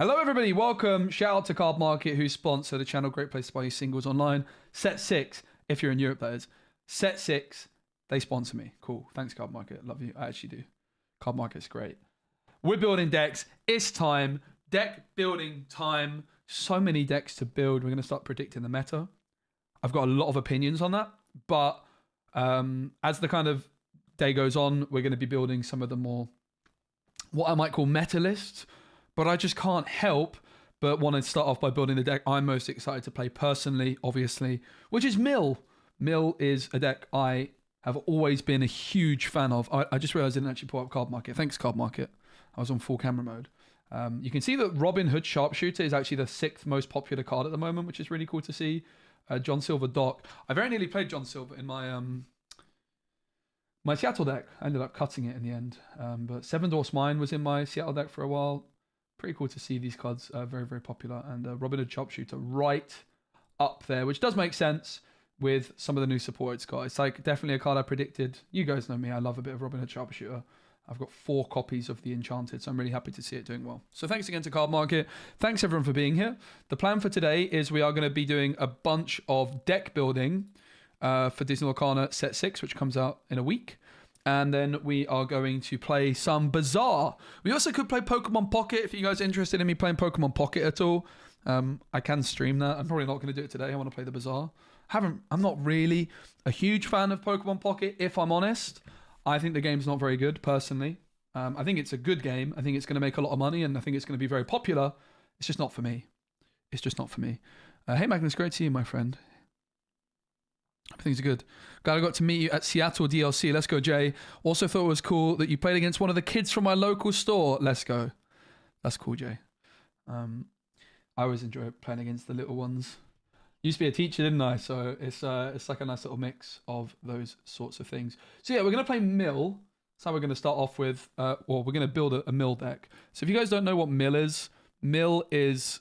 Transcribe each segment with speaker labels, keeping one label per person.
Speaker 1: Hello, everybody. Welcome. Shout out to Cardmarket, who sponsor the channel. Great place to buy your singles online. Set 6, if you're in Europe, that is. Set 6, they sponsor me. Cool. Thanks, Cardmarket. Love you. I actually do. Cardmarket's great. We're building decks. It's time. Deck building time. So many decks to build. We're going to start predicting the meta. I've got a lot of opinions on that. But as the kind of day goes on, we're going to be building some of the more, what I might call meta lists. But I just can't help but want to start off by building the deck I'm most excited to play personally, obviously, which is Mill. Mill is a deck I have always been a huge fan of. I just realized I didn't actually pull up Cardmarket. Thanks, Cardmarket. I was on full camera mode. You can see that Robin Hood Sharpshooter is actually the 6th most popular card at the moment, which is really cool to see. John Silver Doc. I very nearly played John Silver in my my Seattle deck. I ended up cutting it in the end. But Seven Dwarfs Mine was in my Seattle deck for a while. Pretty cool to see these cards, very, very popular. And Robin Hood Sharpshooter right up there, which does make sense with some of the new support it's got. It's like definitely a card I predicted. You guys know me, I love a bit of Robin Hood Sharpshooter. I've got 4 copies of the Enchanted, so I'm really happy to see it doing well. So thanks again to Cardmarket. Thanks everyone for being here. The plan for today is we are going to be doing a bunch of deck building for Disney Lorcana Set 6, which comes out in a week. And then we are going to play some Bazaar. We also could play Pokemon Pocket if you guys are interested in me playing Pokemon Pocket at all. I can stream that. I'm probably not going to do it today. I want to play the Bazaar. I'm not really a huge fan of Pokemon Pocket, if I'm honest. I think the game's not very good, personally. I think it's a good game. I think it's going to make a lot of money, and I think it's going to be very popular. It's just not for me. It's just not for me. Hey, Magnus, great to see you, my friend. Things are good. Glad I got to meet you at Seattle DLC. Let's go, Jay. Also thought it was cool that you played against one of the kids from my local store. Let's go. That's cool, Jay. I always enjoy playing against the little ones. Used to be a teacher, didn't I? So it's like a nice little mix of those sorts of things. So yeah, we're going to play Mill. That's how we're going to start off with. We're going to build a Mill deck. So if you guys don't know what Mill is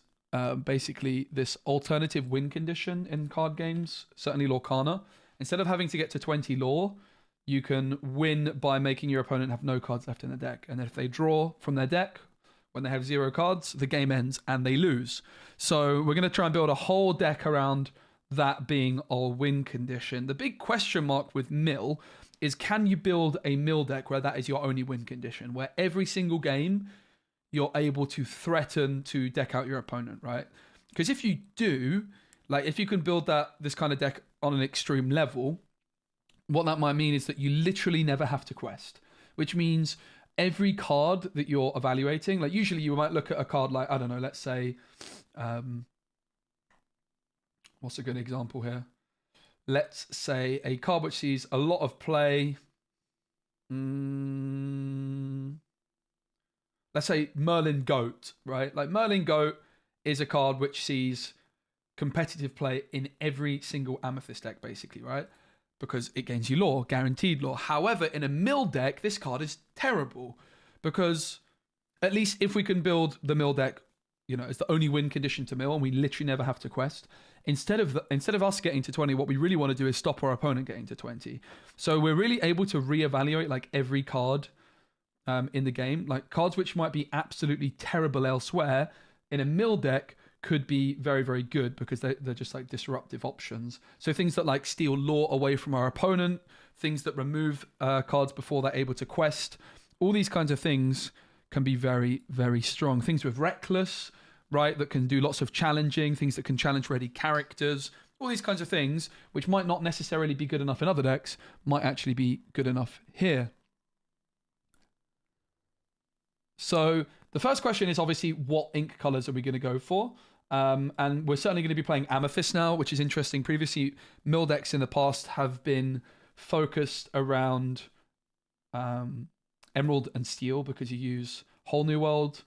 Speaker 1: basically this alternative win condition in card games, certainly Lorcana. Instead of having to get to 20 lore, you can win by making your opponent have no cards left in the deck. And if they draw from their deck, when they have 0 cards, the game ends and they lose. So we're going to try and build a whole deck around that being our win condition. The big question mark with Mill is, can you build a Mill deck where that is your only win condition, where every single game you're able to threaten to deck out your opponent, right? Because if you do, like if you can build this kind of deck on an extreme level, what that might mean is that you literally never have to quest, which means every card that you're evaluating, like usually you might look at a card like, I don't know, let's say, what's a good example here? Let's say a card which sees a lot of play. Let's say Merlin Goat, right? Like Merlin Goat is a card which sees competitive play in every single Amethyst deck, basically, right? Because it gains you lore, guaranteed lore. However, in a Mill deck, this card is terrible because at least if we can build the Mill deck, you know, it's the only win condition to Mill and we literally never have to quest. Instead of us getting to 20, what we really want to do is stop our opponent getting to 20. So we're really able to reevaluate like every card in the game. Like cards which might be absolutely terrible elsewhere in a Mill deck could be very, very good because they're just like disruptive options. So things that like steal lore away from our opponent, things that remove cards before they're able to quest, all these kinds of things can be very, very strong. Things with Reckless, right, that can do lots of challenging, things that can challenge ready characters, all these kinds of things which might not necessarily be good enough in other decks might actually be good enough here. So the first question is obviously what ink colors are we going to go for? And we're certainly going to be playing Amethyst now, which is interesting. Previously, Mill decks in the past have been focused around Emerald and Steel because you use Whole New World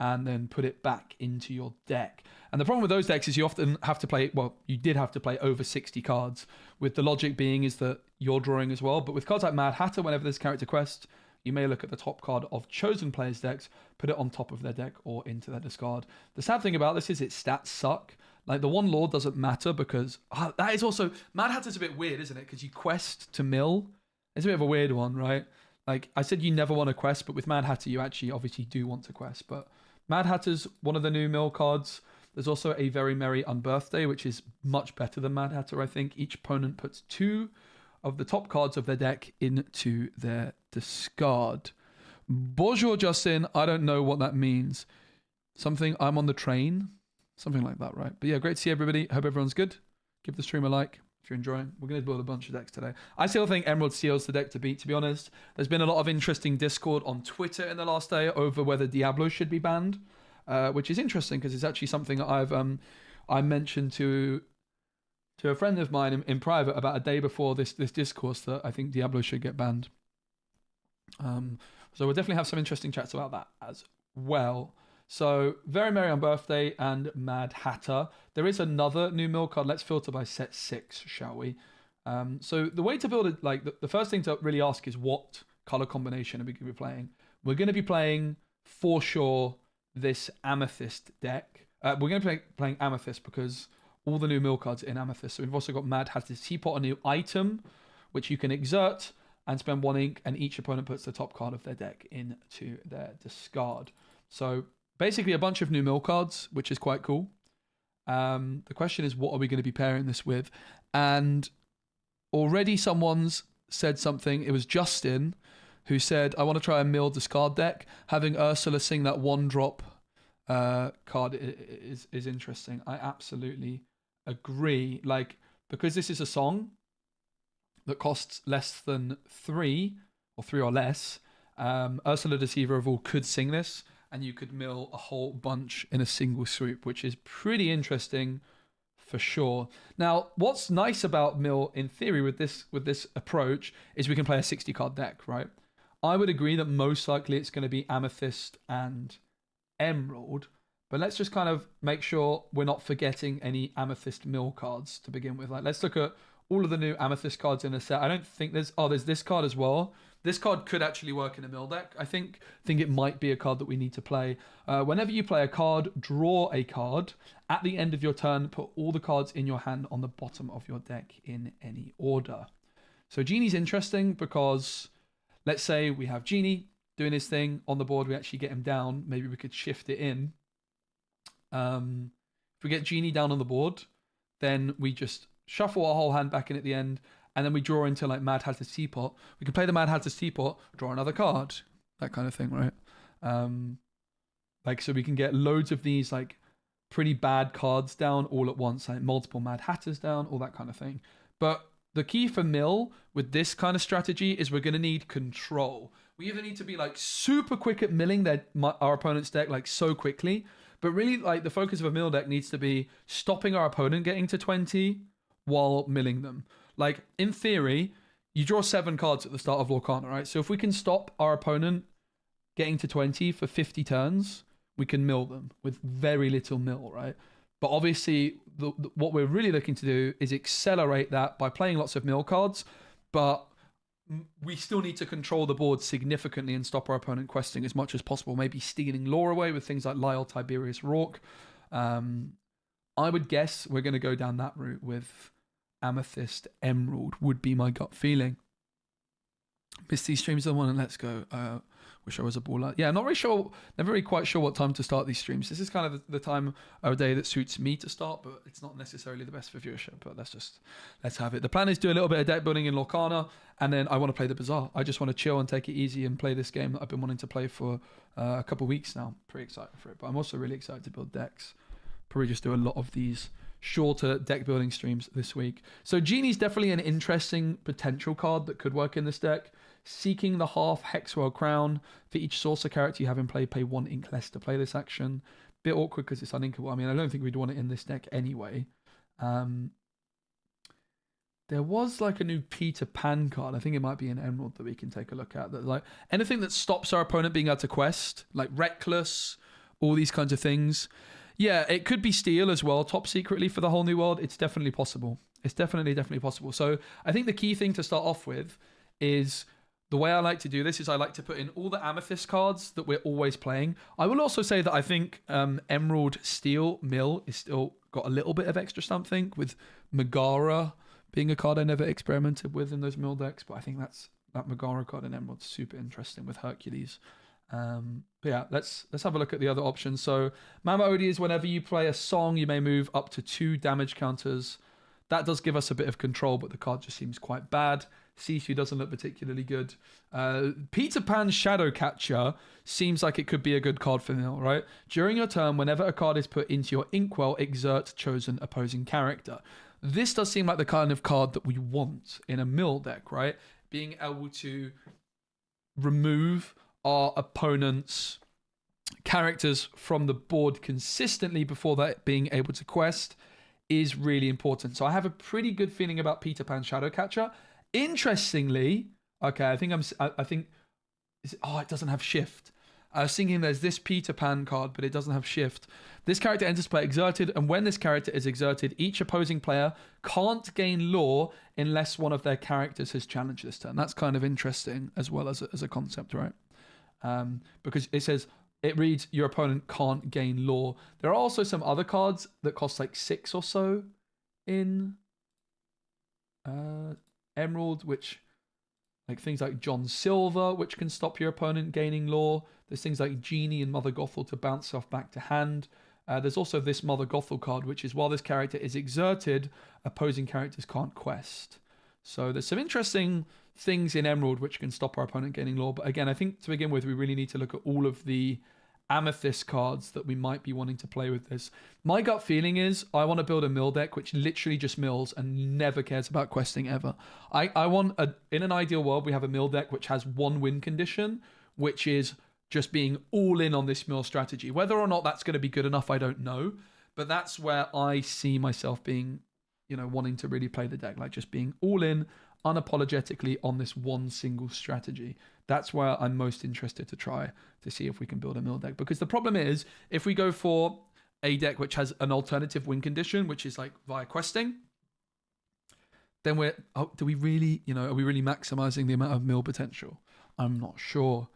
Speaker 1: and then put it back into your deck. And the problem with those decks is you often have to play, well, you did have to play over 60 cards, with the logic being is that you're drawing as well. But with cards like Mad Hatter, whenever there's character quest, you may look at the top card of chosen players' decks, put it on top of their deck or into their discard. The sad thing about this is its stats suck. Like the one lore doesn't matter because that is also, Mad Hatter's a bit weird, isn't it? Because you quest to mill. It's a bit of a weird one, right? Like I said, you never want to quest, but with Mad Hatter, you actually obviously do want to quest. But Mad Hatter's one of the new mill cards. There's also a Very Merry Unbirthday, which is much better than Mad Hatter, I think. Each opponent puts 2 of the top cards of their deck into their discard. Bonjour, Justin. I don't know what that means. Something, I'm on the train. Something like that, right? But yeah, great to see everybody. Hope everyone's good. Give the stream a like if you're enjoying. We're going to build a bunch of decks today. I still think Emerald Seal's the deck to beat, to be honest. There's been a lot of interesting discord on Twitter in the last day over whether Diablo should be banned, which is interesting because it's actually something I mentioned to a friend of mine in private about a day before this discourse that I think Diablo should get banned. So we'll definitely have some interesting chats about that as well. So Very Merry Unbirthday and Mad Hatter. There is another new mill card. Let's filter by set 6, shall we? So the way to build it, like the first thing to really ask is what color combination are we going to be playing? We're going to be playing, for sure, this Amethyst deck. We're going to be playing Amethyst because all the new mill cards are in Amethyst. So we've also got Mad Hatter's Teapot, a new item, which you can exert and spend 1 ink, and each opponent puts the top card of their deck into their discard. So basically a bunch of new mill cards, which is quite cool. The question is, what are we going to be pairing this with? And already someone's said something. It was Justin who said, I want to try a mill discard deck. Having Ursula sing that 1-drop card is interesting. I absolutely agree. Like, because this is a song that costs less than 3 or less, Ursula Deceiver of All could sing this, and you could mill a whole bunch in a single swoop, which is pretty interesting for sure. Now, what's nice about mill in theory with this approach is we can play a 60 card deck, right? I would agree that most likely it's going to be Amethyst and Emerald, but let's just kind of make sure we're not forgetting any Amethyst mill cards to begin with. Like, let's look at all of the new Amethyst cards in a set. I don't think there's this card as well. This card could actually work in a mill deck. I think it might be a card that we need to play. Whenever you play a card, draw a card. At the end of your turn, put all the cards in your hand on the bottom of your deck in any order. So Genie's interesting because let's say we have Genie doing his thing on the board. We actually get him down. Maybe we could shift it in. If we get Genie down on the board, then we just shuffle our whole hand back in at the end, and then we draw into like Mad Hatter's Teapot. We can play the Mad Hatter's Teapot, draw another card, that kind of thing, right? Like, so we can get loads of these like pretty bad cards down all at once, like multiple Mad Hatters down, all that kind of thing. But the key for mill with this kind of strategy is we're going to need control. We either need to be like super quick at milling our opponent's deck like so quickly, but really like the focus of a mill deck needs to be stopping our opponent getting to 20 while milling them. Like, in theory, you draw 7 cards at the start of Lorcana, right? So if we can stop our opponent getting to 20 for 50 turns, we can mill them with very little mill, right? But obviously, what we're really looking to do is accelerate that by playing lots of mill cards, but we still need to control the board significantly and stop our opponent questing as much as possible, maybe stealing lore away with things like Lyle, Tiberius, Rourke. I would guess we're going to go down that route with Amethyst, Emerald would be my gut feeling. Missed these streams, the one, and let's go. Wish I was a baller. Yeah, I'm not really sure, never really quite sure what time to start these streams. This is kind of the time of day that suits me to start, but it's not necessarily the best for viewership, but let's have it. The plan is to do a little bit of deck building in Lorcana, and then I want to play the Bazaar. I just want to chill and take it easy and play this game that I've been wanting to play for a couple of weeks now. Pretty excited for it, but I'm also really excited to build decks. Probably just do a lot of these shorter deck building streams this week. So Genie's definitely an interesting potential card that could work in this deck. Seeking the half Hexwell Crown. For each sorcerer character you have in play, pay 1 ink less to play this action. Bit awkward because it's uninkable. I mean, I don't think we'd want it in this deck anyway. There was like a new Peter Pan card. I think it might be an Emerald that we can take a look at. That, like, anything that stops our opponent being able to quest, like Reckless, all these kinds of things. Yeah, it could be Steel as well, top secretly for the whole new world. It's definitely possible. It's definitely possible. So I think the key thing to start off with is, the way I like to do this is I like to put in all the Amethyst cards that we're always playing. I will also say that I think Emerald Steel Mill is still got a little bit of extra something, with Megara being a card I never experimented with in those mill decks, but I think that Megara card in Emerald is super interesting with Hercules. But yeah, let's have a look at the other options. So Mama Odie is whenever you play a song, you may move up to 2 damage counters. That does give us a bit of control, but the card just seems quite bad. Sisu doesn't look particularly good. Peter Pan's Shadow Catcher seems like it could be a good card for Mill, right? During your turn, whenever a card is put into your Inkwell, exert chosen opposing character. This does seem like the kind of card that we want in a Mill deck, right? Being able to remove our opponent's characters from the board consistently before that being able to quest is really important. So I have a pretty good feeling about Peter Pan Shadowcatcher. Interestingly, okay, I think it doesn't have shift. I was thinking there's this Peter Pan card, but it doesn't have shift. This character enters play exerted, and when this character is exerted, each opposing player can't gain lore unless one of their characters has challenged this turn. That's kind of interesting as well as a concept, right? Because it says, it reads, your opponent can't gain lore. There are also some other cards that cost like 6 or so in Emerald, which, like things like John Silver, which can stop your opponent gaining lore. There's things like Genie and Mother Gothel to bounce off back to hand. There's also this Mother Gothel card, which is while this character is exerted, opposing characters can't quest. So there's some interesting things in Emerald which can stop our opponent gaining lore. But again, I think to begin with, we really need to look at all of the amethyst cards that we might be wanting to play with this. My gut feeling is I want to build a mill deck which literally just mills and never cares about questing ever. I want in an ideal world, we have a mill deck which has one win condition, which is just being all in on this mill strategy. Whether or not that's going to be good enough, I don't know. But that's where I see myself being, wanting to really play the deck, like just being all in unapologetically on this one single strategy. That's where I'm most interested to try to see if we can build a mill deck. Because the problem is, if we go for a deck which has an alternative win condition, which is like via questing, then are we really maximizing the amount of mill potential? I'm not sure.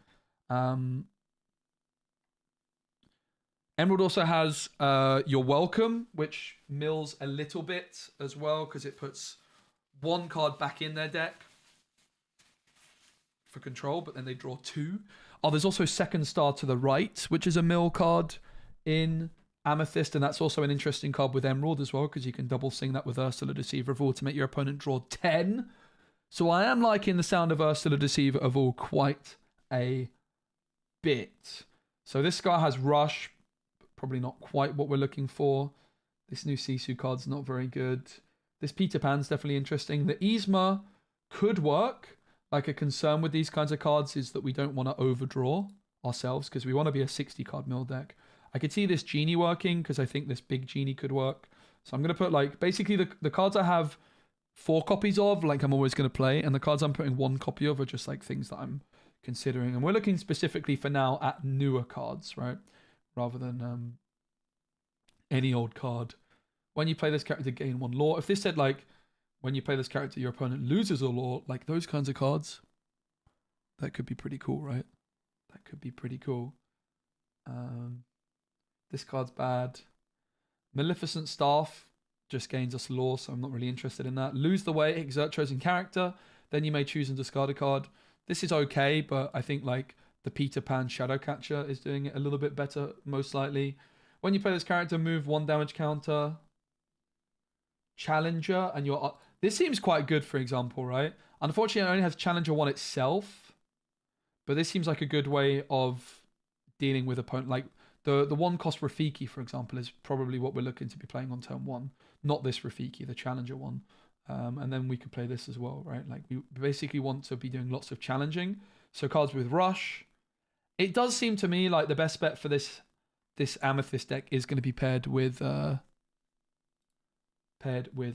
Speaker 1: Emerald also has You're Welcome, which mills a little bit as well, because it puts one card back in their deck for control, but then they draw 2. Oh, there's also Second Star to the Right, which is a mill card in Amethyst, and that's also an interesting card with Emerald as well, because you can double sing that with Ursula Deceiver of All to make your opponent draw 10. So I am liking the sound of Ursula Deceiver of All quite a bit. So this guy has Rush, probably not quite what we're looking for. This new Sisu card's not very good. This Peter Pan's definitely interesting. The Yzma could work. Like, a concern with these kinds of cards is that we don't want to overdraw ourselves, because we want to be a 60 card mill deck. I could see this Genie working, because I think this big Genie could work. So I'm going to put, like, basically the cards I have 4 copies of, like, I'm always going to play, and the cards I'm putting 1 copy of are just like things that I'm considering. And we're looking specifically for now at newer cards, right? Rather than any old card. When you play this character, gain 1 lore. If this said, like, when you play this character, your opponent loses a lore, like those kinds of cards, that could be pretty cool, right? That could be pretty cool. This card's bad. Maleficent Staff just gains us lore, so I'm not really interested in that. Lose the Way, exert chosen character. Then you may choose and discard a card. This is okay, but I think, like, the Peter Pan Shadowcatcher is doing it a little bit better, most likely. When you play this character, move 1 damage counter. Challenger, and you're... This seems quite good, for example, right? Unfortunately, it only has Challenger 1 itself, but this seems like a good way of dealing with opponent. Like, the 1 cost Rafiki, for example, is probably what we're looking to be playing on turn 1. Not this Rafiki, the Challenger one. And then we could play this as well, right? Like, we basically want to be doing lots of challenging. So cards with Rush. It does seem to me like the best bet for this Amethyst deck is going to be paired with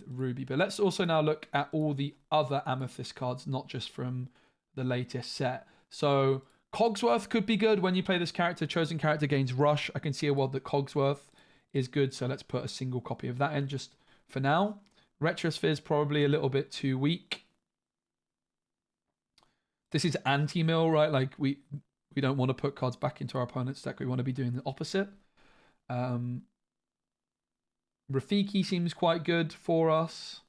Speaker 1: Ruby. But let's also now look at all the other Amethyst cards, not just from the latest set. So Cogsworth could be good. When you play this character, chosen character gains Rush. I can see a world that Cogsworth is good, so let's put a single copy of that in just for now. Retrosphere is probably a little bit too weak. This is anti-mill, right? Like, we don't want to put cards back into our opponent's deck. We want to be doing the opposite. Rafiki seems quite good for us.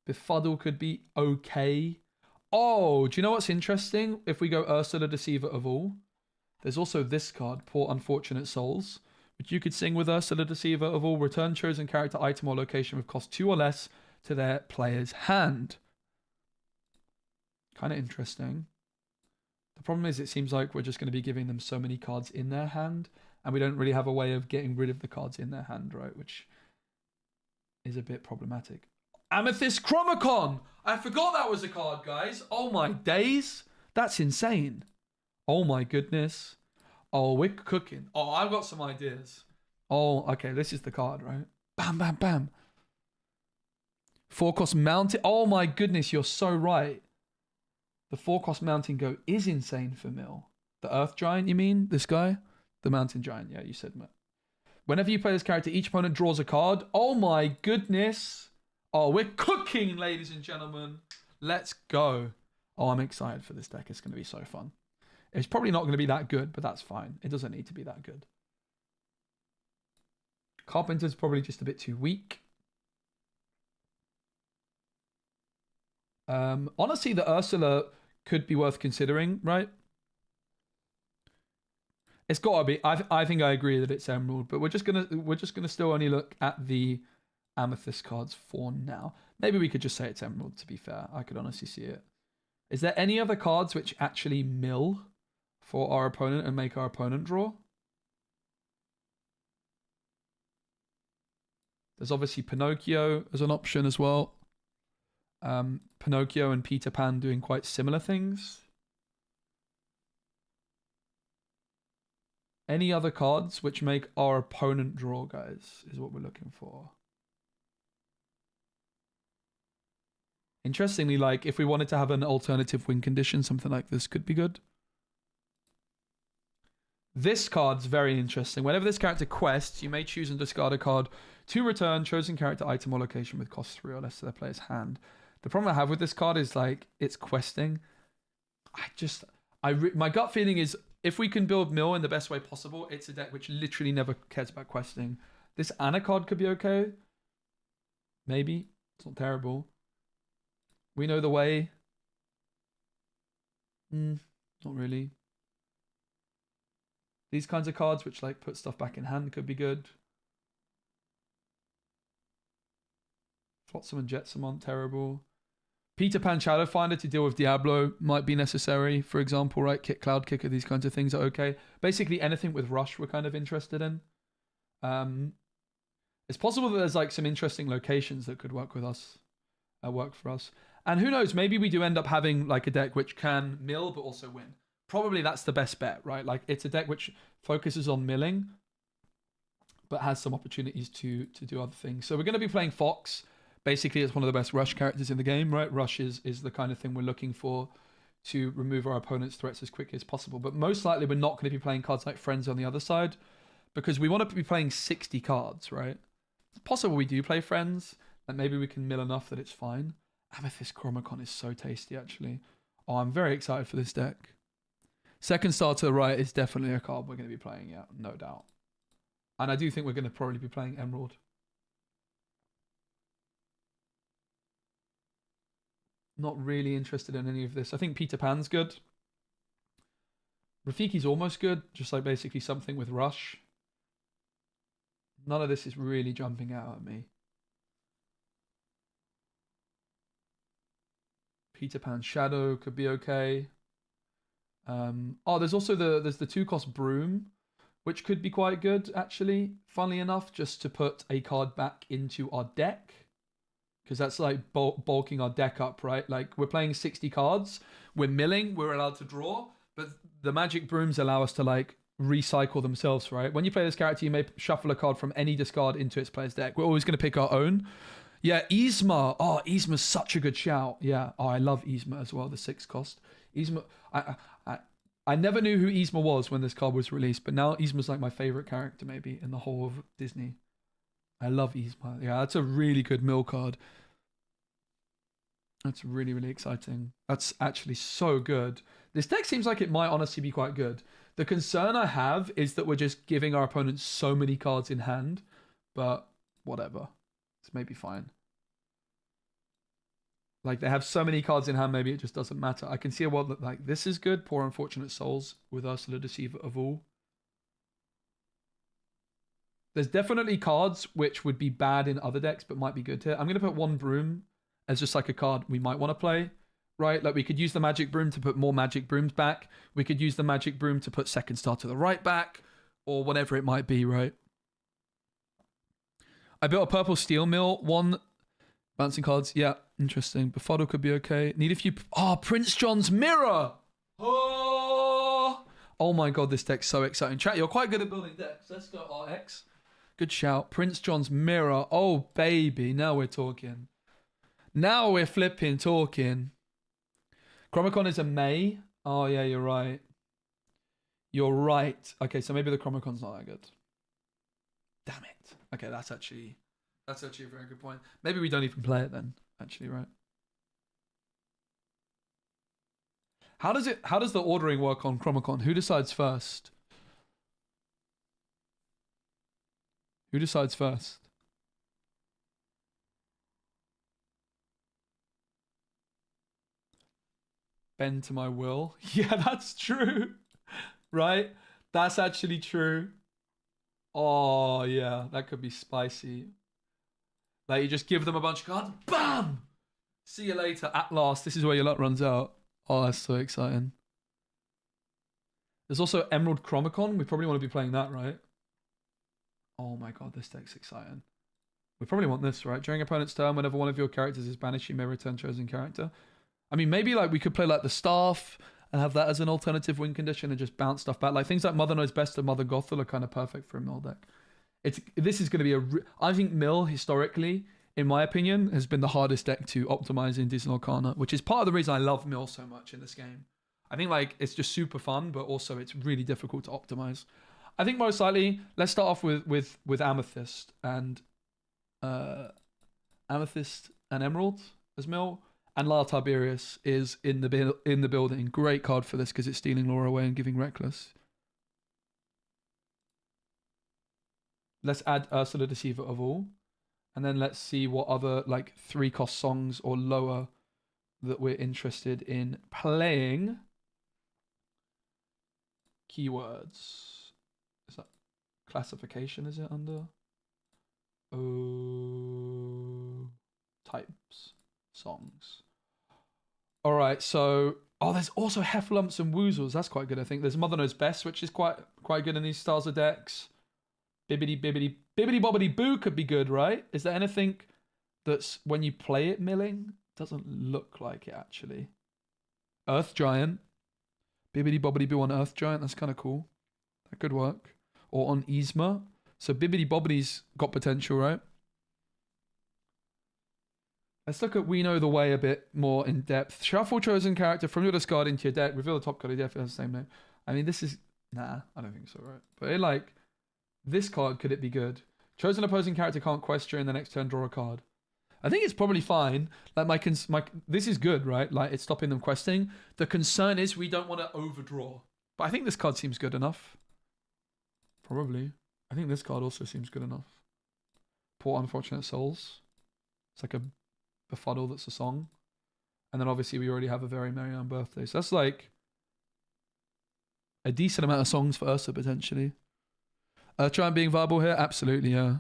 Speaker 1: Befuddle could be okay. Oh, do you know what's interesting? If we go Ursula, Deceiver of All, there's also this card, Poor Unfortunate Souls, which you could sing with Ursula, Deceiver of All. Return chosen character, item, or location with cost 2 or less to their player's hand. Kind of interesting. The problem is it seems like we're just going to be giving them so many cards in their hand, and we don't really have a way of getting rid of the cards in their hand, right? Which is a bit problematic. Amethyst Chromacon! I forgot that was a card, guys. Oh my days. That's insane. Oh my goodness. Oh, we're cooking. Oh, I've got some ideas. Oh, okay, this is the card, right? Bam, bam, bam. 4-cost mountain. Oh my goodness, you're so right. The 4-cost mountain goat is insane for mill. The Earth Giant, you mean? This guy? The Mountain Giant, yeah, you said, Matt. Whenever you play this character, each opponent draws a card. Oh my goodness. Oh, we're cooking, ladies and gentlemen. Let's go. Oh, I'm excited for this deck. It's going to be so fun. It's probably not going to be that good, but that's fine. It doesn't need to be that good. Carpenter's probably just a bit too weak. Honestly, the Ursula could be worth considering, right? It's gotta be. I think I agree that it's Emerald, but we're just gonna still only look at the Amethyst cards for now. Maybe we could just say it's Emerald, to be fair. I could honestly see it. Is there any other cards which actually mill for our opponent and make our opponent draw? There's obviously Pinocchio as an option as well. Pinocchio and Peter Pan doing quite similar things. Any other cards which make our opponent draw, guys, is what we're looking for. Interestingly, like, if we wanted to have an alternative win condition, something like this could be good. This card's very interesting. Whenever this character quests, you may choose and discard a card to return chosen character, item, or location with cost 3 or less to their player's hand. The problem I have with this card is, like, it's questing. My gut feeling is, if we can build mill in the best way possible, it's a deck which literally never cares about questing. This Anna card could be okay. Maybe. It's not terrible. We know the way. Not really. These kinds of cards which, like, put stuff back in hand could be good. Flotsam and Jetsam aren't terrible. Peter Pan Shadowfinder to deal with Diablo might be necessary, for example, right? Cloud Kicker, these kinds of things are okay. Basically, anything with Rush we're kind of interested in. It's possible that there's, like, some interesting locations that could work with us, work for us. And who knows, maybe we do end up having, like, a deck which can mill but also win. Probably that's the best bet, right? Like, it's a deck which focuses on milling but has some opportunities to do other things. So we're going to be playing Fox. Basically, it's one of the best Rush characters in the game, right? Rush is the kind of thing we're looking for to remove our opponent's threats as quickly as possible. But most likely, we're not going to be playing cards like Friends on the other side because we want to be playing 60 cards, right? It's possible we do play Friends, and maybe we can mill enough that it's fine. Amethyst Chromacon is so tasty, actually. Oh, I'm very excited for this deck. Second Star to the right is definitely a card we're going to be playing, yeah, no doubt. And I do think we're going to probably be playing Emerald. Not really interested in any of this. I think Peter Pan's good. Rafiki's almost good, just like basically something with Rush. None of this is really jumping out at me. Peter Pan Shadow could be okay. Oh, there's also the 2-cost Broom, which could be quite good, actually. Funnily enough, just to put a card back into our deck. Because that's like bulking our deck up, right? Like, we're playing 60 cards. We're milling. We're allowed to draw. But the magic brooms allow us to, like, recycle themselves, right? When you play this character, you may shuffle a card from any discard into its player's deck. We're always going to pick our own. Yeah, Yzma. Oh, Yzma's such a good shout. Yeah. Oh, I love Yzma as well, the 6-cost. Yzma. I never knew who Yzma was when this card was released, but now Yzma's like my favorite character maybe in the whole of Disney. I love Yzma. Yeah, that's a really good mill card. That's really, really exciting. That's actually so good. This deck seems like it might honestly be quite good. The concern I have is that we're just giving our opponents so many cards in hand, but whatever. It's maybe fine. Like they have so many cards in hand, maybe it just doesn't matter. I can see a world that like this is good. Poor Unfortunate Souls with Ursula Deceiver of All. There's definitely cards which would be bad in other decks, but might be good here. I'm going to put one Broom as just like a card we might want to play, right? Like we could use the Magic Broom to put more Magic Brooms back. We could use the Magic Broom to put Second Star to the right back, or whatever it might be, right? I built a purple Steel Mill, one bouncing cards. Yeah, interesting. Befuddle could be okay. Need a few... Oh, Prince John's Mirror! Oh my god, this deck's so exciting. Chat, you're quite good at building decks. Let's go RX. Good shout. Prince John's Mirror. Oh, baby. Now we're talking. Now we're flipping talking. Chromicon is a May. Oh, yeah, you're right. You're right. Okay, so maybe the Chromicon's not that good. Damn it. Okay, that's actually a very good point. Maybe we don't even play it then, actually, right? How does the ordering work on Chromicon? Who decides first? Who decides first? Bend to my will. Yeah, that's true. Right? That's actually true. Oh, yeah. That could be spicy. Like, you just give them a bunch of cards. BAM! See you later. At last. This is where your luck runs out. Oh, that's so exciting. There's also Emerald Chromicon. We probably want to be playing that, right? Oh my god, this deck's exciting. We probably want this, right? During opponent's turn, whenever one of your characters is banished, you may return chosen character. I mean, maybe like we could play like the Staff and have that as an alternative win condition and just bounce stuff back. Like things like Mother Knows Best and Mother Gothel are kind of perfect for a Mill deck. This is going to be I think Mill, historically, in my opinion, has been the hardest deck to optimize in Disney Lorcana, which is part of the reason I love Mill so much in this game. I think like it's just super fun, but also it's really difficult to optimize. I think most likely, let's start off with Amethyst and Emerald as Mill, and Lyle Tiberius is in the building. Great card for this because it's stealing Laura away and giving Reckless. Let's add Ursula Deceiver of All, and then let's see what other like 3-cost songs or lower that we're interested in playing. Keywords. Is that classification? Is it under? Oh, types, songs. All right, so there's also Heffalumps and Woozles. That's quite good, I think. There's Mother Knows Best, which is quite good in these styles of decks. Bibbidi Bobbidi Boo could be good, right? Is there anything that's when you play it milling doesn't look like it actually? Earth Giant, Bibbidi Bobbidi Boo on Earth Giant. That's kind of cool. That could work. Or on Yzma. So Bibbidi Bobbidi's got potential, right? Let's look at We Know the Way a bit more in depth. Shuffle chosen character from your discard into your deck. Reveal the top card of your deck. It has the same name. I mean, this is... Nah, I don't think so, right? But it like... This card, could it be good? Chosen opposing character can't quest during the next turn, draw a card. I think it's probably fine. Like this is good, right? Like it's stopping them questing. The concern is we don't want to overdraw. But I think this card seems good enough. Probably. I think this card also seems good enough. Poor Unfortunate Souls. It's like a befuddle that's a song. And then obviously we already have a Very Merry on Birthday. So that's like a decent amount of songs for Ursa potentially. Giant being viable here? Absolutely, yeah.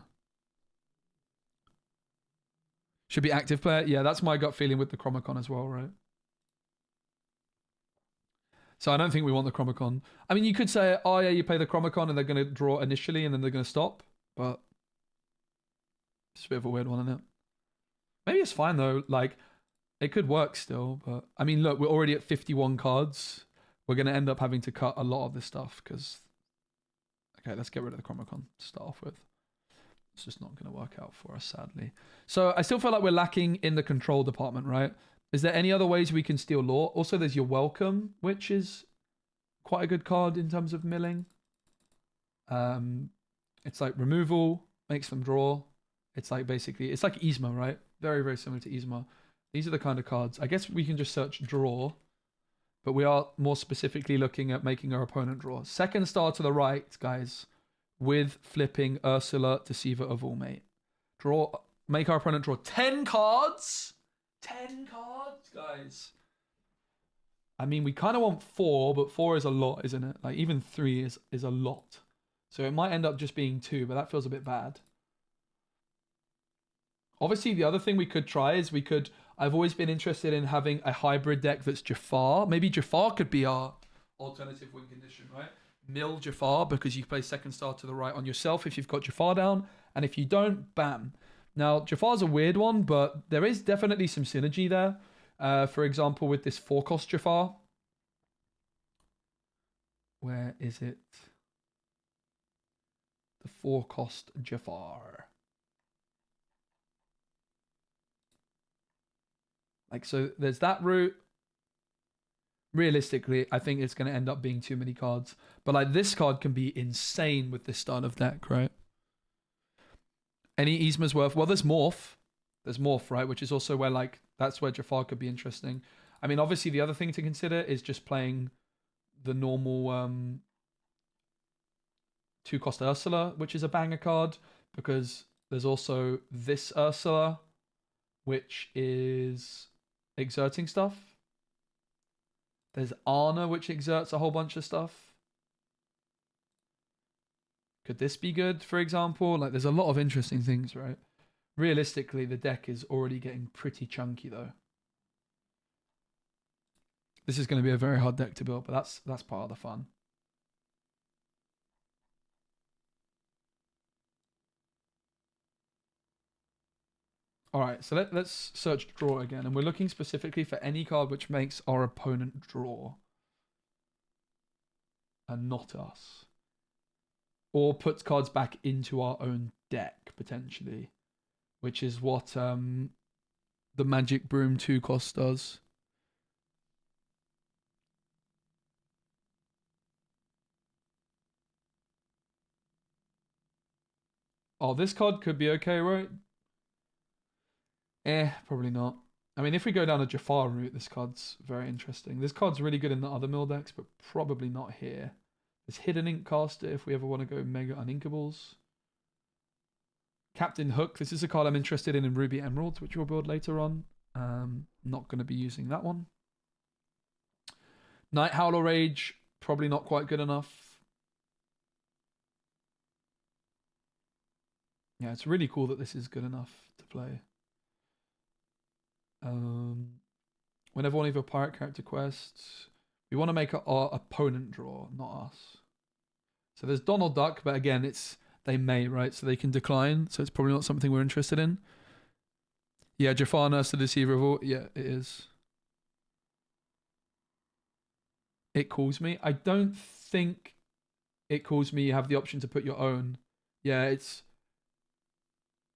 Speaker 1: Should be active player? Yeah, that's my gut feeling with the Chromicon as well, right? So I don't think we want the Chromicon. I mean, you could say, oh yeah, you play the Chromicon and they're going to draw initially and then they're going to stop. But it's a bit of a weird one, isn't it? Maybe it's fine though. Like, it could work still. But I mean, look, we're already at 51 cards. We're going to end up having to cut a lot of this stuff because... Okay, let's get rid of the Chromicon to start off with. It's just not going to work out for us, sadly. So I still feel like we're lacking in the control department, right? Is there any other ways we can steal lore? Also, there's your Welcome, which is quite a good card in terms of milling. It's like removal, makes them draw. It's like basically, it's like Yzma, right? Very, very similar to Yzma. These are the kind of cards. I guess we can just search draw. But we are more specifically looking at making our opponent draw. Second star to the right, guys, with flipping Ursula Deceiver of All, mate. Make our opponent draw 10 cards. 10 cards, guys. I mean, we kind of want 4, but 4 is a lot, isn't it? Like, even 3 is a lot. So it might end up just being 2, but that feels a bit bad. Obviously, the other thing we could try is I've always been interested in having a hybrid deck that's Jafar. Maybe Jafar could be our alternative win condition, right? Mill Jafar, because you play second star to the right on yourself if you've got Jafar down, and if you don't, bam. Now, Jafar's a weird one, but there is definitely some synergy there. For example, with this 4-cost Jafar. Where is it? The 4-cost Jafar. Like, so there's that route. Realistically, I think it's going to end up being too many cards. But like, this card can be insane with this style of deck, right? Any Yzma's worth? Well, there's Morph. There's Morph, right? Which is also where, like, that's where Jafar could be interesting. I mean, obviously, the other thing to consider is just playing the normal 2-cost Ursula, which is a banger card, because there's also this Ursula, which is exerting stuff. There's Arna, which exerts a whole bunch of stuff. Could this be good, for example? Like, there's a lot of interesting things, right? Realistically, the deck is already getting pretty chunky, though. This is going to be a very hard deck to build, but that's part of the fun. All right, so let's search draw again, and we're looking specifically for any card which makes our opponent draw, and not us, or puts cards back into our own deck potentially, which is what the Magic Broom 2-cost does. Oh, this card could be okay, right? Probably not. I mean, if we go down a Jafar route, this card's very interesting. This card's really good in the other mill decks, but probably not here. There's Hidden Ink Caster if we ever want to go Mega Uninkables. Captain Hook. This is a card I'm interested in Ruby Emeralds, which we'll build later on. Not going to be using that one. Night Howler Rage. Probably not quite good enough. Yeah, it's really cool that this is good enough to play. Whenever one of your pirate character quests, we want to make our opponent draw, not us. So there's Donald Duck, but again, they may, right? So they can decline. So it's probably not something we're interested in. Yeah, Jafar Nurse the Deceiver of all. Yeah, it is. It calls me. I don't think it calls me. You have the option to put your own. Yeah, it's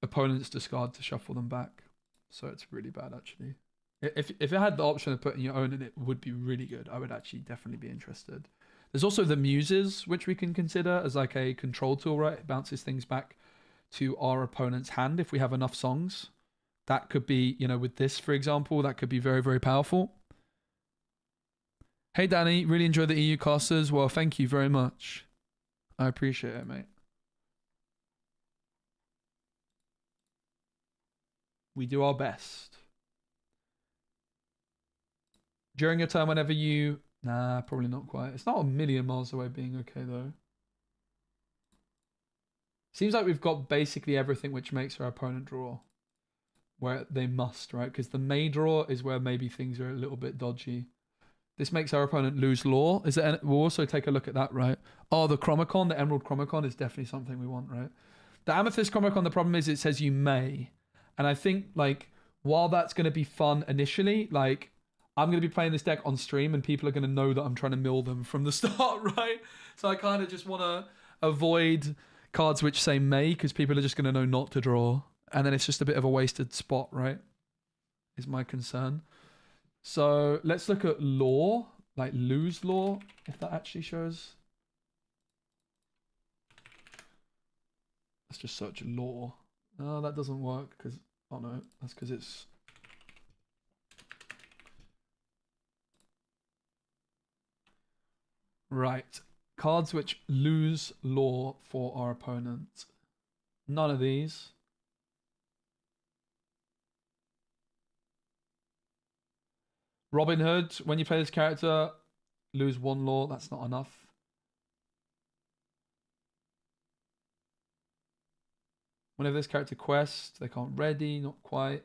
Speaker 1: opponents discard to shuffle them back. So it's really bad, actually. If it had the option of putting your own in, it would be really good. I would actually definitely be interested. There's also the Muses, which we can consider as like a control tool, right? It bounces things back to our opponent's hand if we have enough songs. That could be, with this, for example, that could be very, very powerful. Hey, Danny, really enjoy the EU casters. Well, thank you very much. I appreciate it, mate. We do our best. During your turn, whenever you... Nah, probably not quite. It's not a million miles away being okay, though. Seems like we've got basically everything which makes our opponent draw. Where they must, right? Because the may draw is where maybe things are a little bit dodgy. This makes our opponent lose law. We'll also take a look at that, right? Oh, the Chromacon, the Emerald Chromacon is definitely something we want, right? The Amethyst Chromacon, the problem is it says you may. And I think, like, while that's going to be fun initially, like, I'm going to be playing this deck on stream and people are going to know that I'm trying to mill them from the start, right? So I kind of just want to avoid cards which say may because people are just going to know not to draw. And then it's just a bit of a wasted spot, right? Is my concern. So let's look at law, like lose law, if that actually shows. Let's just search law. No, that doesn't work because, oh no, that's because it's... Right. Cards which lose law for our opponent. None of these. Robin Hood, when you play this character, lose 1 law. That's not enough. Whenever this character quests, they can't ready. Not quite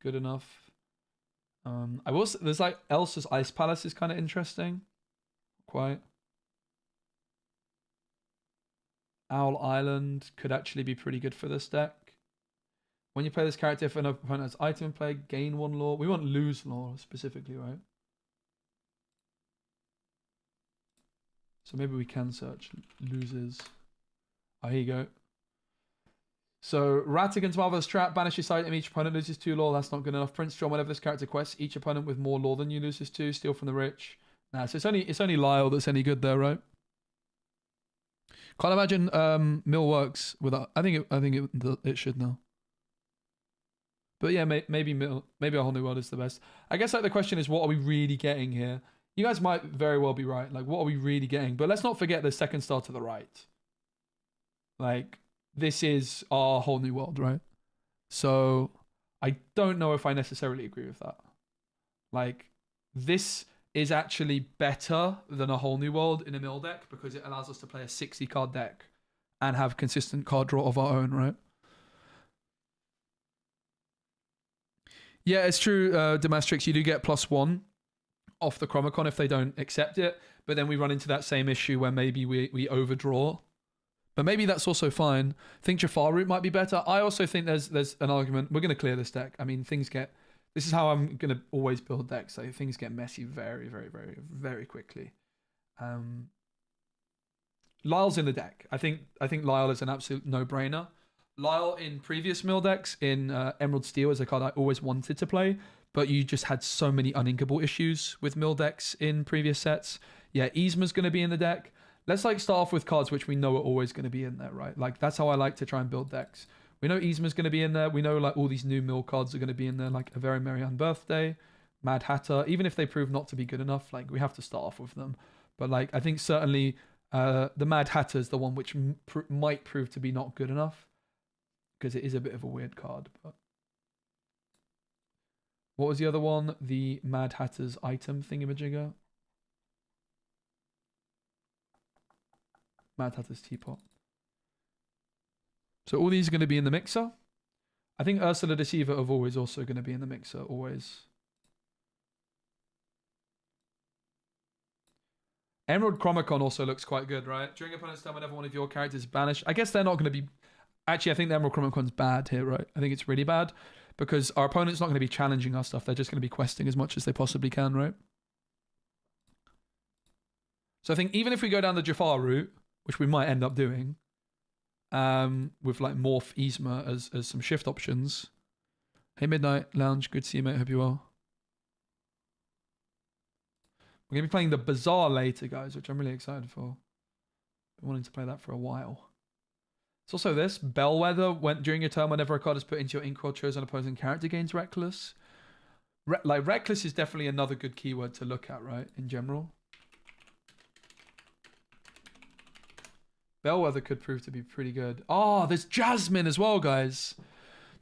Speaker 1: good enough. I will say, there's like Elsa's Ice Palace is kind of interesting. Quite. Owl Island could actually be pretty good for this deck. When you play this character, if an opponent has item in play, gain 1 law. We want lose law specifically, right? So maybe we can search loses. Oh, here you go. So Ratigan's Marvelous Trap, banish this item, each opponent loses 2 law. That's not good enough. Prince John, whenever this character quests, each opponent with more law than you loses 2. Steal from the rich. Nah, so it's only Lyle that's any good there, right? Can't imagine Mill works without. I think it should now. But yeah, maybe a whole new world is the best. I guess like the question is, what are we really getting here? You guys might very well be right. Like, what are we really getting? But let's not forget the second star to the right. Like, this is our whole new world, right? So I don't know if I necessarily agree with that. Like, this is actually better than a whole new world in a mill deck because it allows us to play a 60 card deck and have consistent card draw of our own, right? Yeah, it's true, Demastrix, you do get +1 off the Chromacon if they don't accept it, but then we run into that same issue where maybe we overdraw. But maybe that's also fine. I think Jafar route might be better. I also think there's an argument. We're going to clear this deck. I mean, this is how I'm going to always build decks. So things get messy very, very, very, very quickly. Lyle's in the deck. I think Lyle is an absolute no-brainer. Lyle in previous mill decks, in Emerald Steel is a card I always wanted to play, but you just had so many uninkable issues with mill decks in previous sets. Yeah, Yzma's going to be in the deck. Let's like start off with cards which we know are always going to be in there, right? Like that's how I like to try and build decks. We know Yzma's going to be in there. We know like all these new mill cards are going to be in there, like A Very Merry Unbirthday, Mad Hatter. Even if they prove not to be good enough, like we have to start off with them. But like I think certainly the Mad Hatter is the one which might prove to be not good enough because it is a bit of a weird card. But what was the other one? The Mad Hatter's item thingamajigger. Mad Hatter's Teapot. So all these are going to be in the mixer. I think Ursula Deceiver of always also going to be in the mixer, always. Emerald Chromacon also looks quite good, right? During opponent's turn, whenever one of your characters is banished. I guess they're not going to be... Actually, I think the Emerald Chromacon's bad here, right? I think it's really bad because our opponent's not going to be challenging our stuff. They're just going to be questing as much as they possibly can, right? So I think even if we go down the Jafar route, which we might end up doing, with like Morph Yzma as some shift options. Hey Midnight Lounge, good to see you, mate. Hope you're well. We're going to be playing the Bazaar later, guys, which I'm really excited for. Been wanting to play that for a while. It's also this, Bellwether, during your turn, whenever a card is put into your ink roll, chosen opposing character gains Reckless. Reckless is definitely another good keyword to look at, right, in general. Bellwether could prove to be pretty good. Oh, there's Jasmine as well, guys.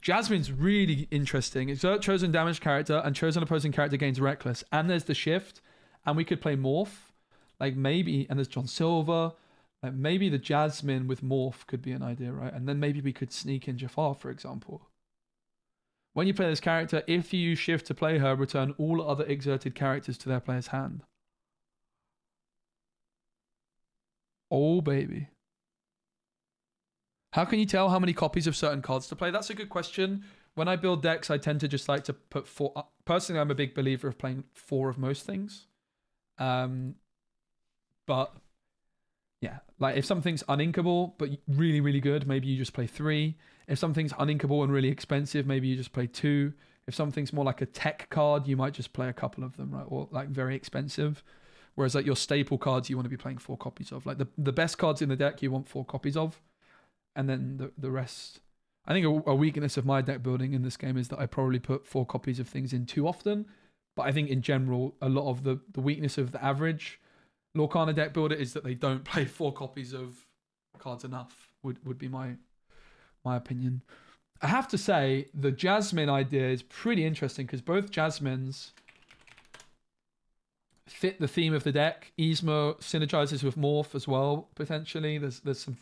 Speaker 1: Jasmine's really interesting. Exert chosen damage character and chosen opposing character gains Reckless. And there's the shift. And we could play Morph. Like maybe, and there's John Silver. Like maybe the Jasmine with Morph could be an idea, right? And then maybe we could sneak in Jafar, for example. When you play this character, if you use shift to play her, return all other exerted characters to their player's hand. Oh, baby. How can you tell how many copies of certain cards to play? That's a good question. When I build decks, I tend to just like to put 4... Personally, I'm a big believer of playing 4 of most things. But yeah, like if something's uninkable but really, really good, maybe you just play 3. If something's uninkable and really expensive, maybe you just play 2. If something's more like a tech card, you might just play a couple of them, right? Or like very expensive. Whereas like your staple cards, you want to be playing 4 copies of. Like the best cards in the deck, you want 4 copies of. And then the rest... I think a weakness of my deck building in this game is that I probably put 4 copies of things in too often. But I think in general, a lot of the weakness of the average Lorcana deck builder is that they don't play 4 copies of cards enough, would be my opinion. I have to say, the Jasmine idea is pretty interesting because both Jasmines fit the theme of the deck. Yzma synergizes with Morph as well, potentially. There's some...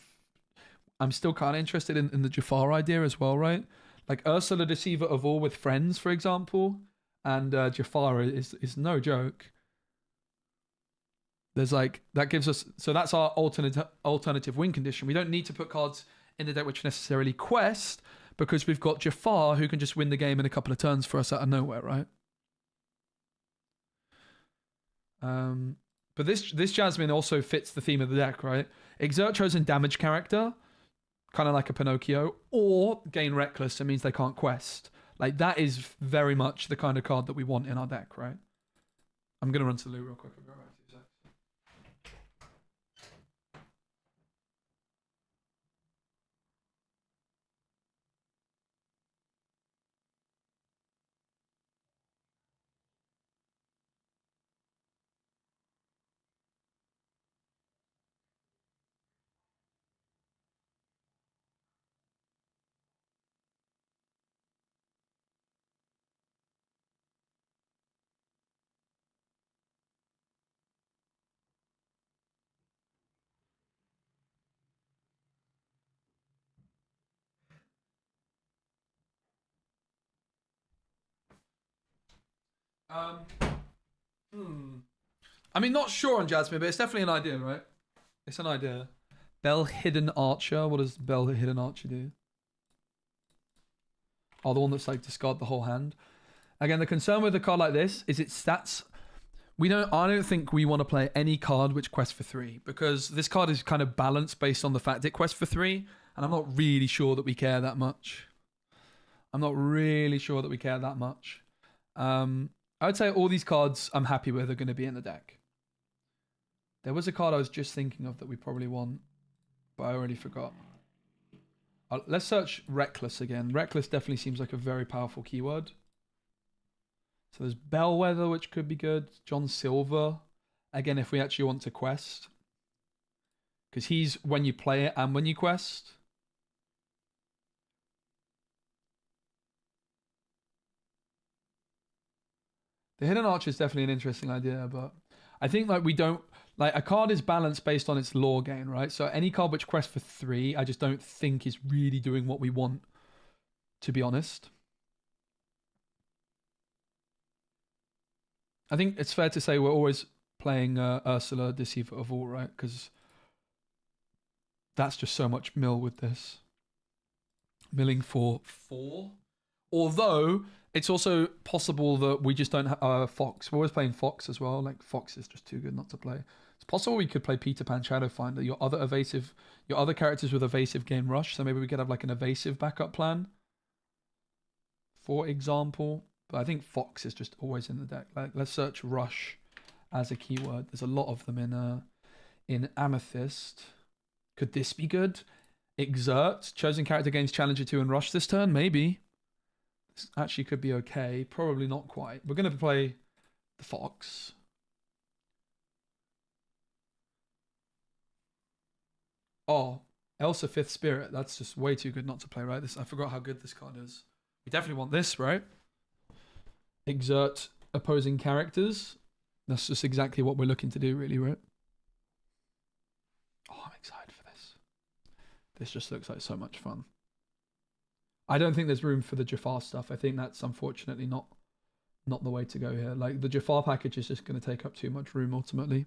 Speaker 1: I'm still kind of interested in the Jafar idea as well, right? Like Ursula Deceiver of All with friends, for example. And Jafar is no joke. There's like... That gives us... So that's our alternative win condition. We don't need to put cards in the deck which necessarily quest, because we've got Jafar who can just win the game in a couple of turns for us out of nowhere, right? But this Jasmine also fits the theme of the deck, right? Exert chosen damage character, kind of like a Pinocchio, or gain reckless. It means they can't quest. Like that is very much the kind of card that we want in our deck, right? I'm gonna run to the loo real quick. I'll be right back. 2 seconds. I mean, not sure on Jasmine, but it's definitely an idea, right? It's an idea. Bell Hidden Archer. What does Bell Hidden Archer do? Oh, the one that's like discard the whole hand. Again, the concern with a card like this is its stats. I don't think we want to play any card which quests for 3, because this card is kind of balanced based on the fact it quests for 3, and I'm not really sure that we care that much. I would say all these cards I'm happy with are going to be in the deck. There was a card I was just thinking of that we probably want, but I already forgot. Let's search Reckless again. Reckless definitely seems like a very powerful keyword. So there's Bellwether, which could be good. John Silver. Again, if we actually want to quest. Because he's when you play it and when you quest. The Hidden Archer is definitely an interesting idea, but I think like we don't... Like a card is balanced based on its lore gain, right? So any card which quests for 3, I just don't think is really doing what we want, to be honest. I think it's fair to say we're always playing Ursula Deceiver of All, right? Because that's just so much mill with this. Milling for 4. Although it's also possible that we just don't have Fox. We're always playing Fox as well. Like Fox is just too good not to play. It's possible we could play Peter Pan Shadowfinder. Your other characters with evasive gain rush. So maybe we could have like an evasive backup plan, for example. But I think Fox is just always in the deck. Like let's search rush as a keyword. There's a lot of them in Amethyst. Could this be good? Exert. Chosen character gains Challenger 2 and rush this turn. Maybe. This actually could be okay. Probably not quite. We're going to play the Fox. Oh, Elsa 5th Spirit. That's just way too good not to play, right? I forgot how good this card is. We definitely want this, right? Exert opposing characters. That's just exactly what we're looking to do, really, right? Oh, I'm excited for this. This just looks like so much fun. I don't think there's room for the Jafar stuff. I think that's unfortunately not the way to go here. Like the Jafar package is just going to take up too much room ultimately.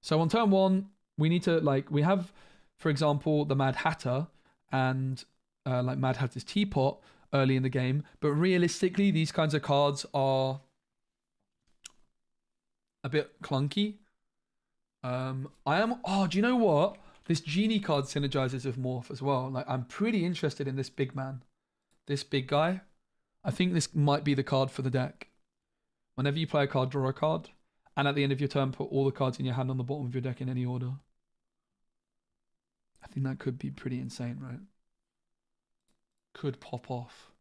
Speaker 1: So on turn 1, we need to we have, for example, the Mad Hatter and like Mad Hatter's Teapot early in the game. But realistically, these kinds of cards are a bit clunky. Oh, do you know what? This Genie card synergizes with Morph as well. Like, I'm pretty interested in this big man. This big guy. I think this might be the card for the deck. Whenever you play a card, draw a card. And at the end of your turn, put all the cards in your hand on the bottom of your deck in any order. I think that could be pretty insane, right? Could pop off.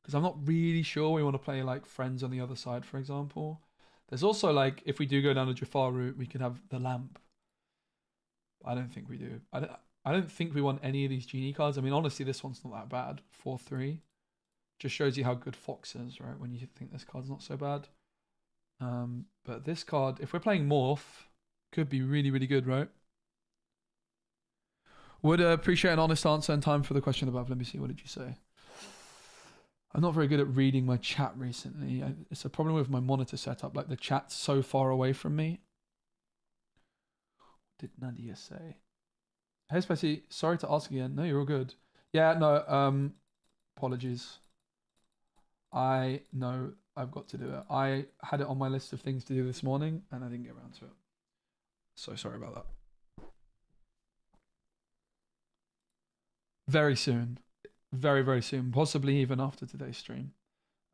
Speaker 1: Because I'm not really sure we want to play, like, Friends on the other side, for example. There's also, like, if we do go down the Jafar route, we could have the Lamp. I don't think we do. I don't think we want any of these Genie cards. I mean, honestly, this one's not that bad. 4/3. Just shows you how good Fox is, right? When you think this card's not so bad. But this card, if we're playing Morph, could be really, really good, right? Would appreciate an honest answer and time for the question above. Let me see. What did you say? I'm not very good at reading my chat recently. It's a problem with my monitor setup. Like the chat's so far away from me. What did Nadia say? Hey, Spicy. Sorry to ask again. No, you're all good. Yeah, no. Apologies. I know I've got to do it. I had it on my list of things to do this morning, and I didn't get around to it. So sorry about that. Very soon. Very, very soon. Possibly even after today's stream.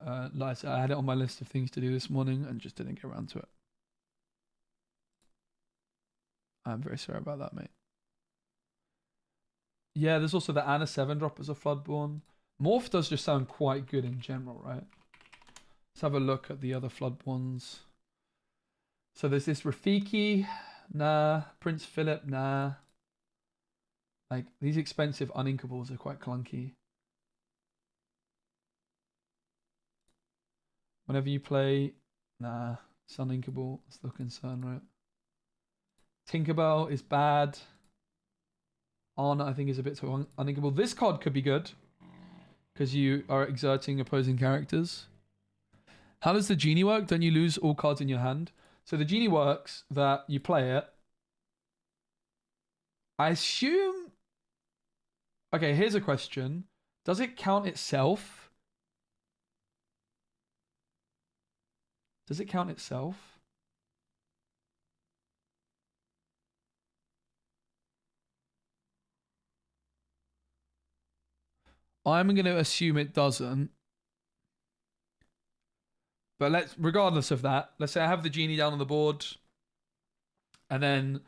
Speaker 1: Like I said, I had it on my list of things to do this morning and just didn't get around to it. I'm very sorry about that, mate. Yeah, there's also the Anna 7-drop as a Floodborn. Morph does just sound quite good in general, right? Let's have a look at the other Floodborns. So there's this Rafiki. Nah. Prince Philip. Nah. Like, these expensive uninkables are quite clunky. Whenever you play... Nah. It's uninkable. That's the concern, right? Tinkerbell is bad. Arna, I think, is a bit too uninkable. This card could be good. Because you are exerting opposing characters. How does the Genie work? Don't you lose all cards in your hand? So the Genie works that you play it. I assume... Okay, here's a question. Does it count itself? Does it count itself? I'm going to assume it doesn't. But regardless of that, let's say I have the Genie down on the board, and then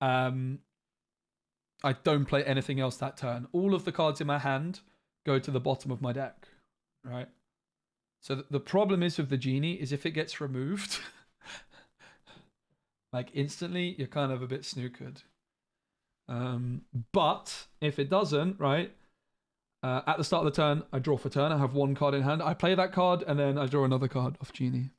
Speaker 1: I don't play anything else that turn. All of the cards in my hand go to the bottom of my deck, right? So the problem is with the Genie is if it gets removed, like instantly, you're kind of a bit snookered. But if it doesn't, right? At the start of the turn, I draw for turn. I have one card in hand. I play that card, and then I draw another card off Genie.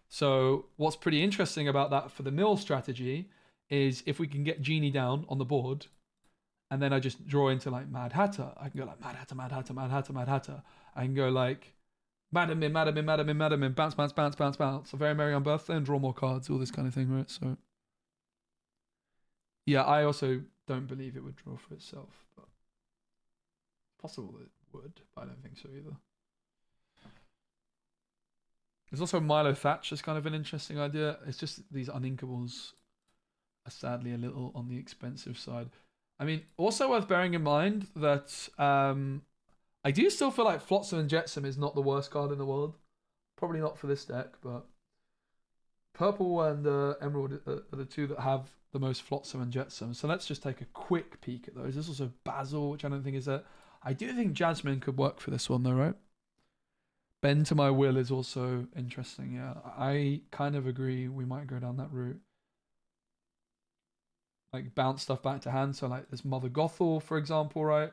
Speaker 1: So what's pretty interesting about that for the mill strategy is if we can get Genie down on the board, and then I just draw into like Mad Hatter. I can go like Mad Hatter, Mad Hatter, Mad Hatter, Mad Hatter. I can go like Madam in, Madam in, Madam in, Madam in, bounce, bounce, bounce, bounce, bounce. A very merry on birthday and draw more cards, all this kind of thing, right? So yeah, I also don't believe it would draw for itself, but possible it would, but I don't think so either. There's also Milo Thatch as kind of an interesting idea. It's just these uninkables are sadly a little on the expensive side. I mean, also worth bearing in mind that I do still feel like Flotsam and Jetsam is not the worst card in the world. Probably not for this deck, but Purple and Emerald are the two that have the most Flotsam and Jetsam. So let's just take a quick peek at those. There's also Basil, which I don't think is that. I do think Jasmine could work for this one though, right? Bend to My Will is also interesting, yeah. I kind of agree we might go down that route. Like bounce stuff back to hand, so like there's Mother Gothel, for example, right?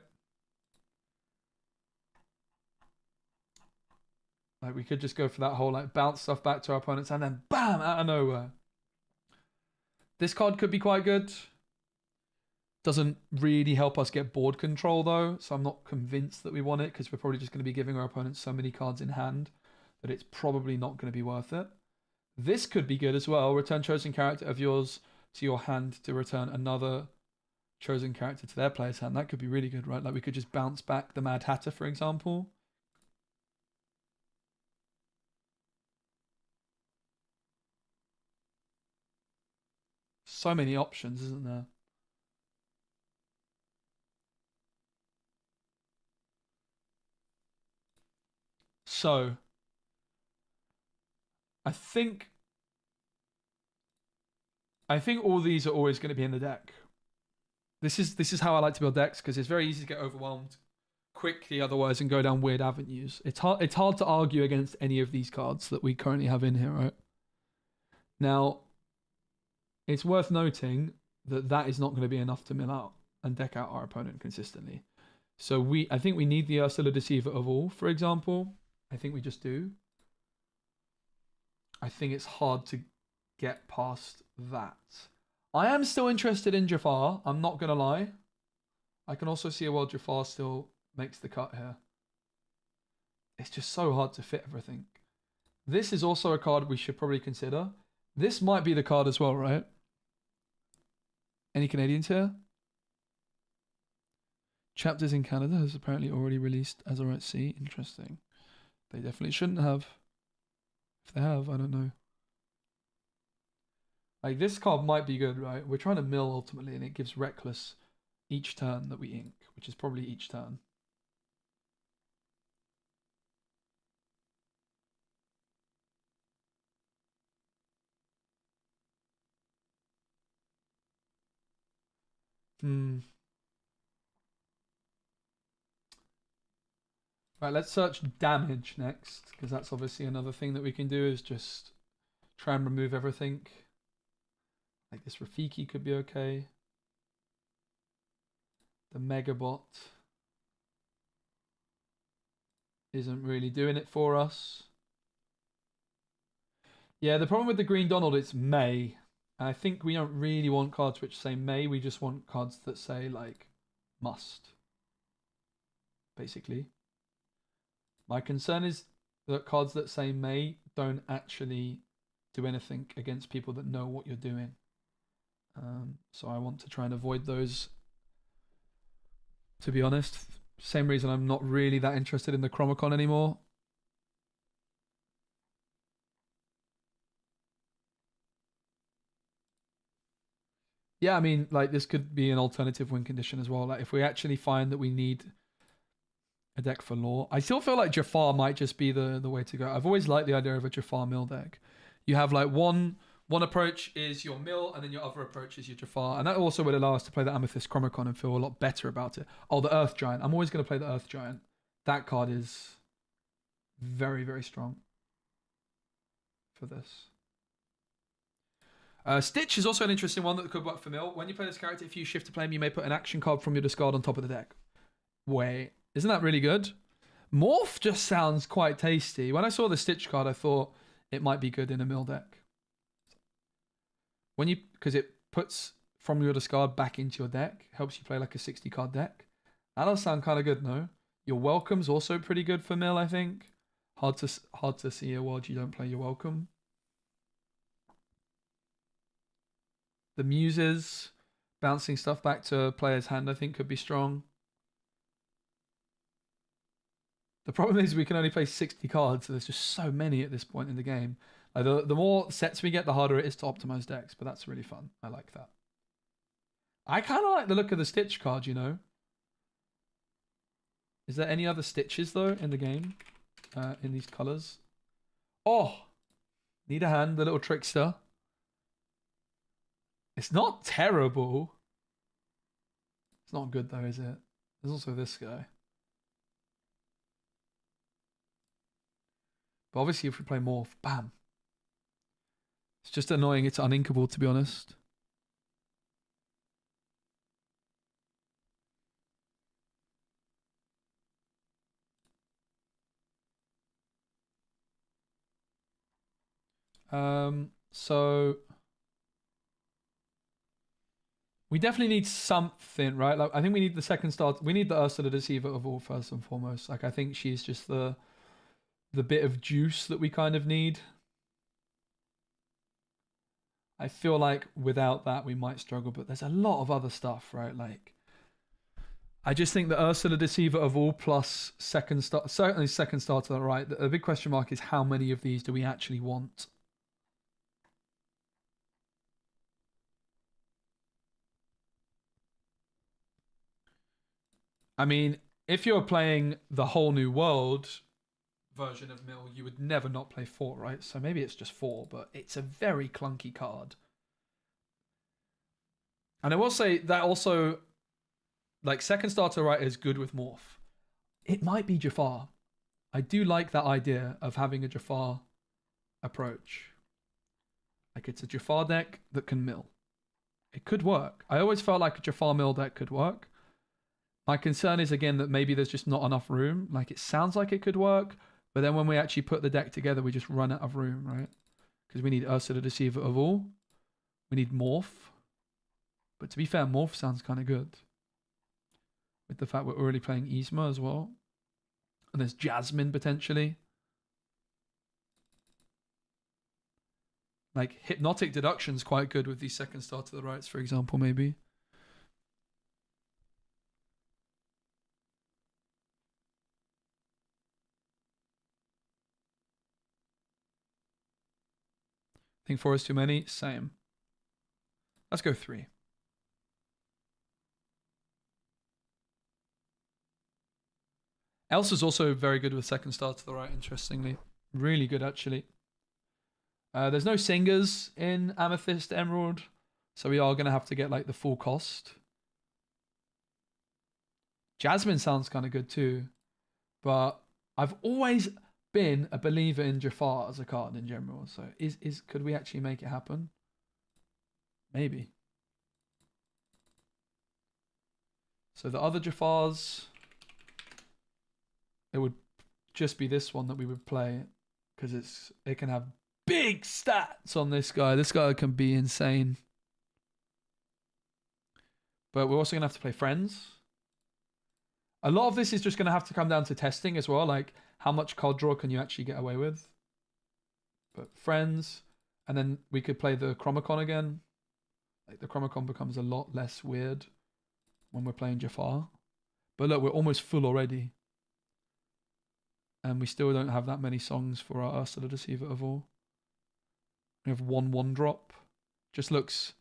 Speaker 1: Like we could just go for that whole like bounce stuff back to our opponents and then BAM! Out of nowhere. This card could be quite good. Doesn't really help us get board control though, so I'm not convinced that we want it because we're probably just going to be giving our opponents so many cards in hand that it's probably not going to be worth it. This could be good as well. Return chosen character of yours to your hand to return another chosen character to their player's hand. That could be really good, right? Like we could just bounce back the Mad Hatter, for example. So many options, isn't there? So, I think all these are always going to be in the deck. This is how I like to build decks because it's very easy to get overwhelmed quickly otherwise and go down weird avenues. It's hard to argue against any of these cards that we currently have in here, right? Now, it's worth noting that is not going to be enough to mill out and deck out our opponent consistently. So I think we need the Ursula Deceiver of all, for example. I think we just do. I think it's hard to get past that. I am still interested in Jafar. I'm not gonna lie. I can also see a world Jafar still makes the cut here. It's just so hard to fit everything. This is also a card we should probably consider. This might be the card as well, right? Any Canadians here? Chapters in Canada has apparently already released Azurite C. Interesting. They definitely shouldn't have. If they have, I don't know. Like, this card might be good, right? We're trying to mill ultimately, and it gives Reckless each turn that we ink, which is probably each turn. Right, let's search damage next, because that's obviously another thing that we can do is just try and remove everything. Like this Rafiki could be okay. The Megabot isn't really doing it for us. Yeah, the problem with the Green Donald, it's May. And I think we don't really want cards which say May. We just want cards that say, like, must. Basically. My concern is that cards that say May don't actually do anything against people that know what you're doing. So I want to try and avoid those, to be honest. Same reason I'm not really that interested in the Chromicon anymore. Yeah, I mean, like, this could be an alternative win condition as well. Like, if we actually find that we need a deck for lore, I still feel like Jafar might just be the way to go. I've always liked the idea of a Jafar mill deck. You have, like, one approach is your mill, and then your other approach is your Jafar. And that also would allow us to play the Amethyst Chromicon and feel a lot better about it. Oh, the Earth Giant. I'm always going to play the Earth Giant. That card is very, very strong for this. Stitch is also an interesting one that could work for mill. When you play this character, if you shift to play him, you may put an action card from your discard on top of the deck. Wait, isn't that really good? Morph just sounds quite tasty. When I saw the Stitch card, I thought it might be good in a mill deck. Because it puts from your discard back into your deck, helps you play like a 60 card deck. That does sound kind of good, no? Your Welcome's also pretty good for mill, I think. Hard to see a world you don't play your Welcome. The Muses, bouncing stuff back to a player's hand, I think could be strong. The problem is we can only play 60 cards, so there's just so many at this point in the game. Like the more sets we get, the harder it is to optimize decks, but that's really fun. I like that. I kind of like the look of the Stitch card, you know? Is there any other Stitches, though, in the game? In these colors? Oh! Need a hand, the little trickster. It's not terrible. It's not good, though, is it? There's also this guy. But obviously, if we play Morph, bam. It's just annoying. It's uninkable, to be honest. So we definitely need something, right? Like I think we need the second start. We need the Ursula Deceiver of all first and foremost. Like I think she's just the bit of juice that we kind of need. I feel like without that we might struggle, but there's a lot of other stuff, right? Like I just think the Ursula Deceiver of all plus second start, certainly second starter, right? The big question mark is how many of these do we actually want? I mean, if you're playing the whole new world version of Mill, you would never not play 4, right? So maybe it's just 4, but it's a very clunky card. And I will say that also, like, second starter, right, is good with Morph. It might be Jafar. I do like that idea of having a Jafar approach. Like, it's a Jafar deck that can mill. It could work. I always felt like a Jafar mill deck could work. My concern is, again, that maybe there's just not enough room. Like, it sounds like it could work, but then when we actually put the deck together, we just run out of room, right? Because we need Ursula Deceiver of all. We need Morph. But to be fair, Morph sounds kind of good. With the fact we're already playing Yzma as well. And there's Jasmine potentially. Like, Hypnotic Deduction's quite good with these second star to the rights, for example, maybe. Think 4 is too many? Same. Let's go 3. Elsa's also very good with second star to the right, interestingly. Really good, actually. There's no singers in Amethyst Emerald, so we are going to have to get like the full cost. Jasmine sounds kind of good too, but I've always been a believer in Jafar as a card in general. So could we actually make it happen? Maybe. So the other Jafars, it would just be this one that we would play because it can have big stats on this guy. This guy can be insane. But we're also going to have to play Friends. A lot of this is just going to have to come down to testing as well. Like, how much card draw can you actually get away with? But Friends. And then we could play the Chromacon again. Like, the Chromacon becomes a lot less weird when we're playing Jafar. But look, we're almost full already. And we still don't have that many songs for our Ursula Deceiver of all. We have 1/1 drop. Just looks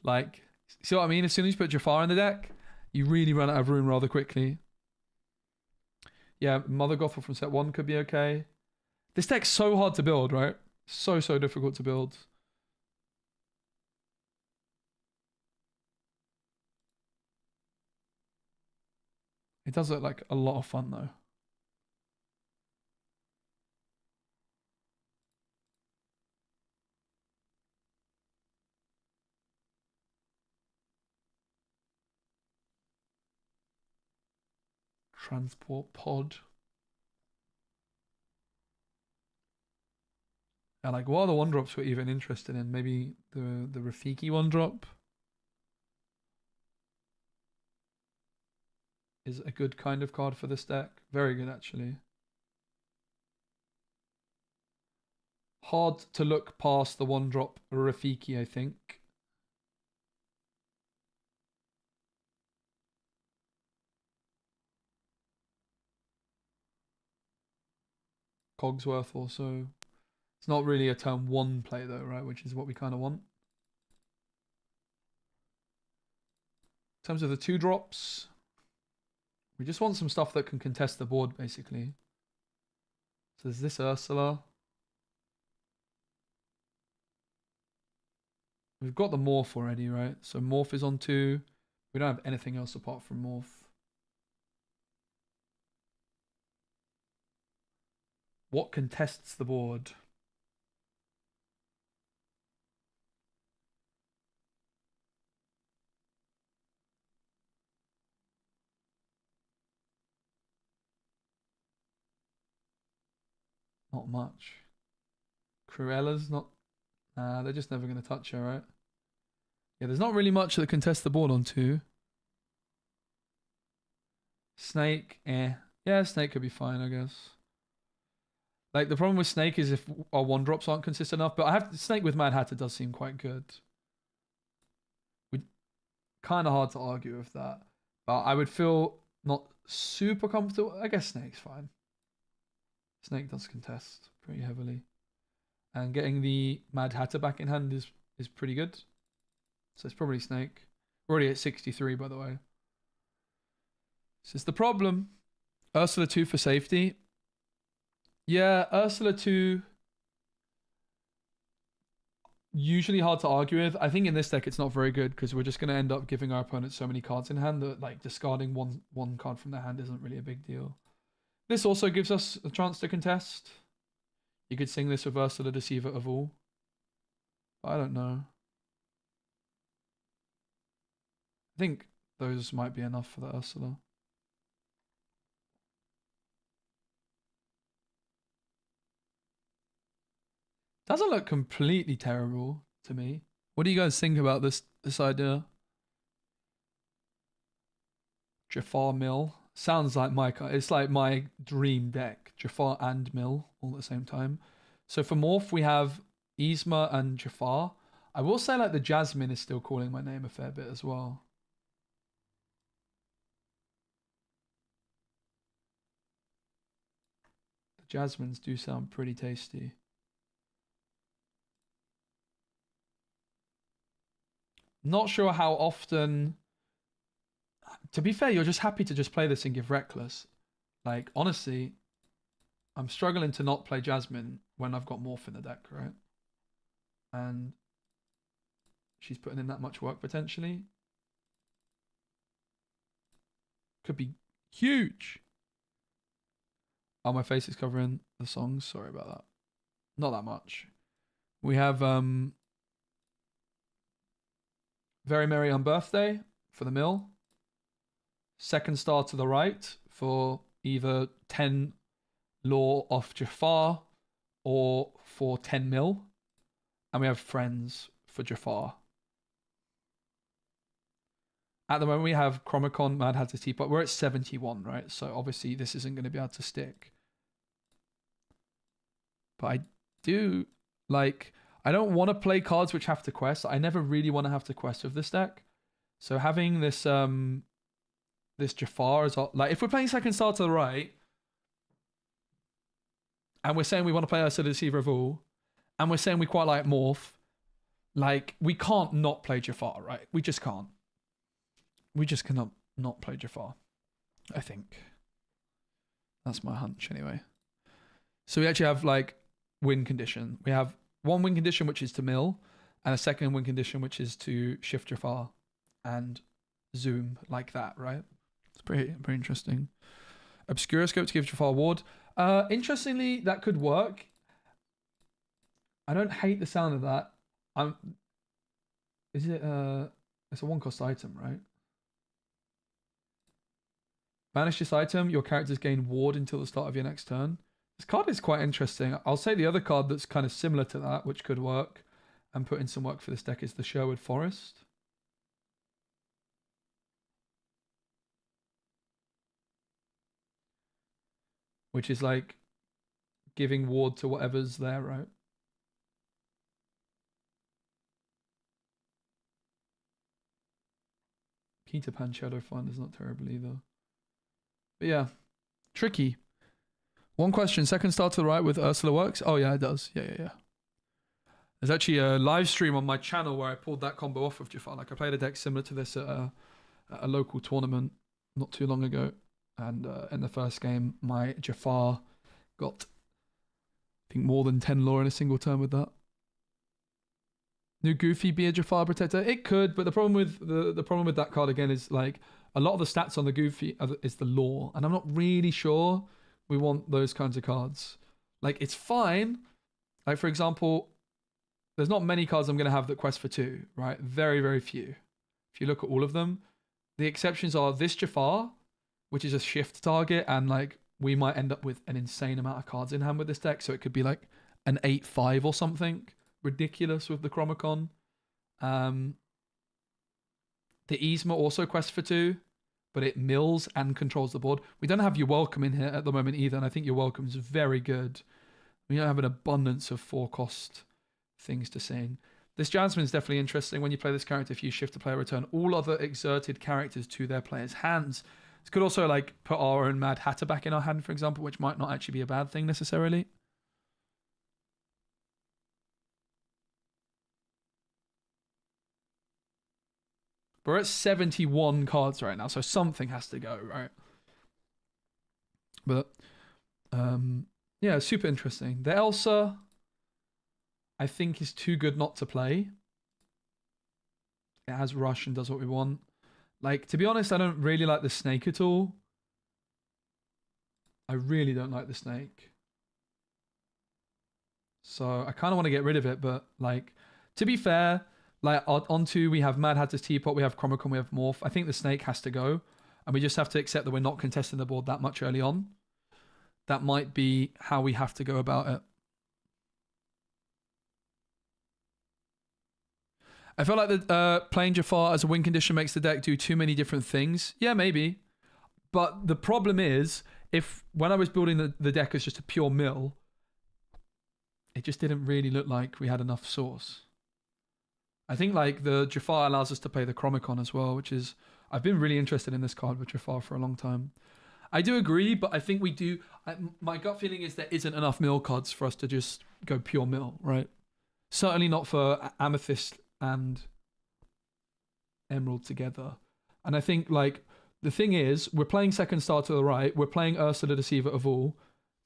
Speaker 1: like... See what I mean? As soon as you put Jafar in the deck, you really run out of room rather quickly. Yeah, Mother Gothel from set 1 could be okay. This deck's so hard to build, right? So difficult to build. It does look like a lot of fun, though. Transport pod. Yeah, like what are the 1-drops we're even interested in? Maybe the Rafiki 1-drop is a good kind of card for this deck. Very good, actually. Hard to look past the 1-drop Rafiki, I think. Cogsworth also. It's not really a turn 1 play though, right? Which is what we kind of want. In terms of the 2-drops, we just want some stuff that can contest the board, basically. So there's this Ursula. We've got the Morph already, right? So Morph is on 2. We don't have anything else apart from Morph. What contests the board? Not much. Cruella's not... Nah, they're just never going to touch her, right? Yeah, there's not really much that contests the board on 2. Snake, eh. Yeah, Snake could be fine, I guess. Like, the problem with Snake is if our 1-drops aren't consistent enough, but I have Snake with Mad Hatter does seem quite good. Kind of hard to argue with that. But I would feel not super comfortable. I guess Snake's fine. Snake does contest pretty heavily. And getting the Mad Hatter back in hand is pretty good. So it's probably Snake. We're already at 63, by the way. This is the problem. Ursula 2 for safety. Yeah, Ursula 2... usually hard to argue with. I think in this deck it's not very good because we're just going to end up giving our opponent so many cards in hand that like discarding one card from their hand isn't really a big deal. This also gives us a chance to contest. You could sing this with Ursula Deceiver of all. But I don't know. I think those might be enough for the Ursula. Doesn't look completely terrible to me. What do you guys think about this idea? Jafar Mill. Sounds like it's like my dream deck. Jafar and Mill all at the same time. So for Morph, we have Yzma and Jafar. I will say like the Jasmine is still calling my name a fair bit as well. The Jasmines do sound pretty tasty. Not sure how often. To be fair, you're just happy to just play this and give Reckless. Like, honestly, I'm struggling to not play Jasmine when I've got Morph in the deck, right? And she's putting in that much work potentially. Could be huge. Oh, my face is covering the songs. Sorry about that. Not that much. We have Very Merry on Birthday for the mill. Second star to the right for either 10 lore off Jafar or for 10 mil. And we have Friends for Jafar. At the moment, we have Chromicon, Mad Hatter's Teapot. We're at 71, right? So obviously, this isn't going to be able to stick. But I do like. I don't want to play cards which have to quest. I never really want to have to quest with this deck. So having this this Jafar is like, if we're playing second star to the right, and we're saying we want to play Ursula the Deceiver of All, and we're saying we quite like Morph, like we can't not play Jafar, right? We just can't. We just cannot not play Jafar. I think that's my hunch anyway. So we actually have like win condition. We have one win condition which is to mill, and a second win condition which is to shift Jafar and zoom like that, right? It's pretty interesting. Obscuroscope to give Jafar ward. Interestingly, that could work. I don't hate the sound of that. Is it it's a 1-cost item, right? Banish this item, your characters gain ward until the start of your next turn. This card is quite interesting. I'll say the other card that's kind of similar to that, which could work and put in some work for this deck, is the Sherwood Forest. Which is like giving ward to whatever's there, right? Peter Pan Shadow Find is not terrible either. But yeah, tricky. One question, second star to the right with Ursula works? Oh yeah, it does. Yeah. There's actually a live stream on my channel where I pulled that combo off of Jafar. Like I played a deck similar to this at a local tournament not too long ago. And in the first game, my Jafar got, I think, more than 10 lore in a single turn with that. New Goofy be a Jafar protector? It could, but the problem with the problem with that card again is like a lot of the stats on the Goofy is the lore, and I'm not really sure we want those kinds of cards. Like it's fine. Like for example, there's not many cards I'm going to have that quest for 2, right? Very, very few. If you look at all of them, the exceptions are this Jafar, which is a shift target, and like we might end up with an insane amount of cards in hand with this deck. So it could be like an 8/5 or something ridiculous with the Chromicon. The Yzma also quests for 2, but it mills and controls the board. We don't have your welcome in here at the moment either, and I think your welcome is very good. We don't have an abundance of 4-cost things to sing. This Jasmine's definitely interesting. When you play this character, if you shift the player, return all other exerted characters to their player's hands. This could also like put our own Mad Hatter back in our hand, for example, which might not actually be a bad thing necessarily. We're at 71 cards right now, so something has to go, right? But yeah, super interesting. The Elsa, I think, is too good not to play. It has rush and does what we want. Like, to be honest, I don't really like the snake at all. I really don't like the snake. So I kind of want to get rid of it, but like, to be fair, like on 2 we have Mad Hatter's Teapot, we have Chromicon, we have Morph. I think the snake has to go, and we just have to accept that we're not contesting the board that much early on. That might be how we have to go about it. I feel like playing Jafar as a win condition makes the deck do too many different things. Yeah, maybe. But the problem is, when I was building the deck as just a pure mill, it just didn't really look like we had enough source. I think like the Jafar allows us to play the Chromicon as well, which is, I've been really interested in this card with Jafar for a long time. I do agree, but I think we do. My gut feeling is there isn't enough mill cards for us to just go pure mill, right? Certainly not for Amethyst and Emerald together. And I think like the thing is, we're playing Second Star to the right. We're playing Ursula Deceiver of All.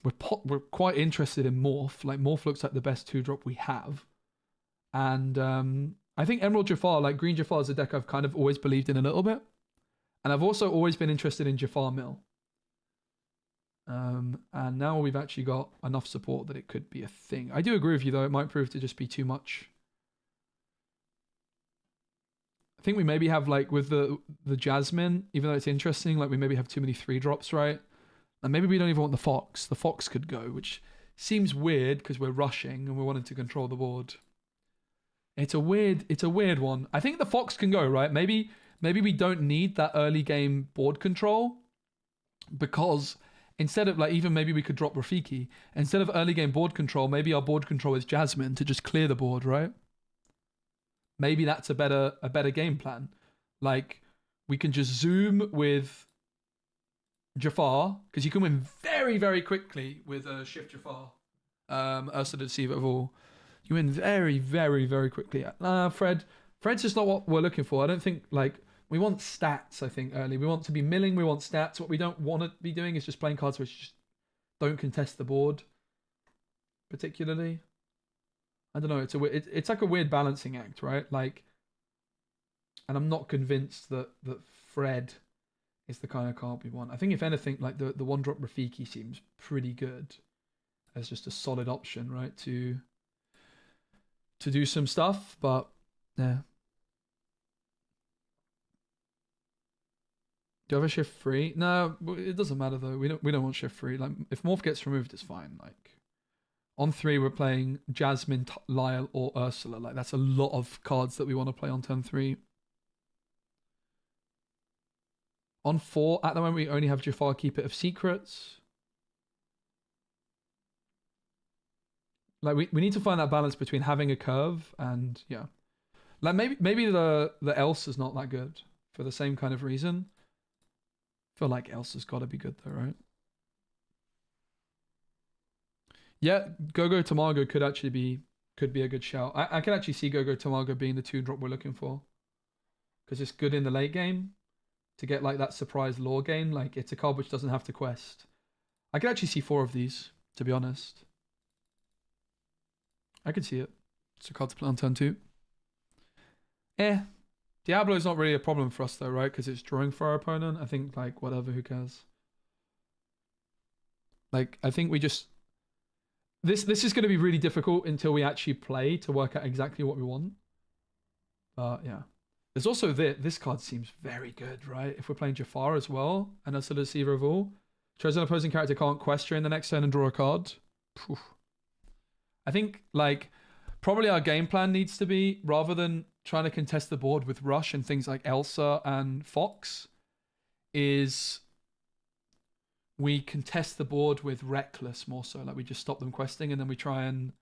Speaker 1: We're quite interested in Morph. Like Morph looks like the best 2-drop we have. And I think Emerald Jafar, like Green Jafar, is a deck I've kind of always believed in a little bit. And I've also always been interested in Jafar Mill. And now we've actually got enough support that it could be a thing. I do agree with you, though. It might prove to just be too much. I think we maybe have, like, with the Jasmine, even though it's interesting, like, we maybe have too many 3-drops, right? And maybe we don't even want the Fox. The Fox could go, which seems weird because we're rushing and we're wanting to control the board. It's a weird one. I think the Fox can go, right? Maybe we don't need that early game board control because instead of like, even maybe we could drop Rafiki. Instead of early game board control, maybe our board control is Jasmine to just clear the board, right? Maybe that's a better game plan. Like we can just zoom with Jafar because you can win very, very quickly with Shift Jafar. Ursula Deceiver of All. You win very, very, very quickly. Fred's just not what we're looking for. I don't think, like, we want stats, I think, early. We want to be milling, we want stats. What we don't want to be doing is just playing cards which just don't contest the board, particularly. I don't know, it's like a weird balancing act, right? Like, and I'm not convinced that Fred is the kind of card we want. I think, if anything, like, the 1-drop Rafiki seems pretty good as just a solid option, right, to do some stuff, but yeah. Do I have a shift free? No, it doesn't matter though. We don't want shift free. Like if Morph gets removed, it's fine. Like on 3, we're playing Jasmine, Lyle, or Ursula. Like that's a lot of cards that we want to play on turn 3. On 4, at the moment we only have Jafar, Keeper of Secrets. Like we need to find that balance between having a curve and yeah. Like maybe the Elsa's not that good for the same kind of reason. I feel like Elsa's got to be good though, right? Yeah, Gogo Tamago could be a good shout. I can actually see Gogo Tamago being the 2-drop we're looking for because it's good in the late game to get like that surprise lore game. Like it's a card which doesn't have to quest. I could actually see 4 of these, to be honest. I could see it. It's a card to play on turn 2. Diablo's not really a problem for us though, right? Because it's drawing for our opponent. I think like whatever, who cares? Like I think we just this is going to be really difficult until we actually play to work out exactly what we want. But yeah, there's also this card seems very good, right? If we're playing Jafar as well and a Deceiver of All, chosen opposing character can't quest during the next turn and draw a card. Poof. I think like probably our game plan needs to be, rather than trying to contest the board with Rush and things like Elsa and Fox, is we contest the board with Reckless more so. Like we just stop them questing and then we try and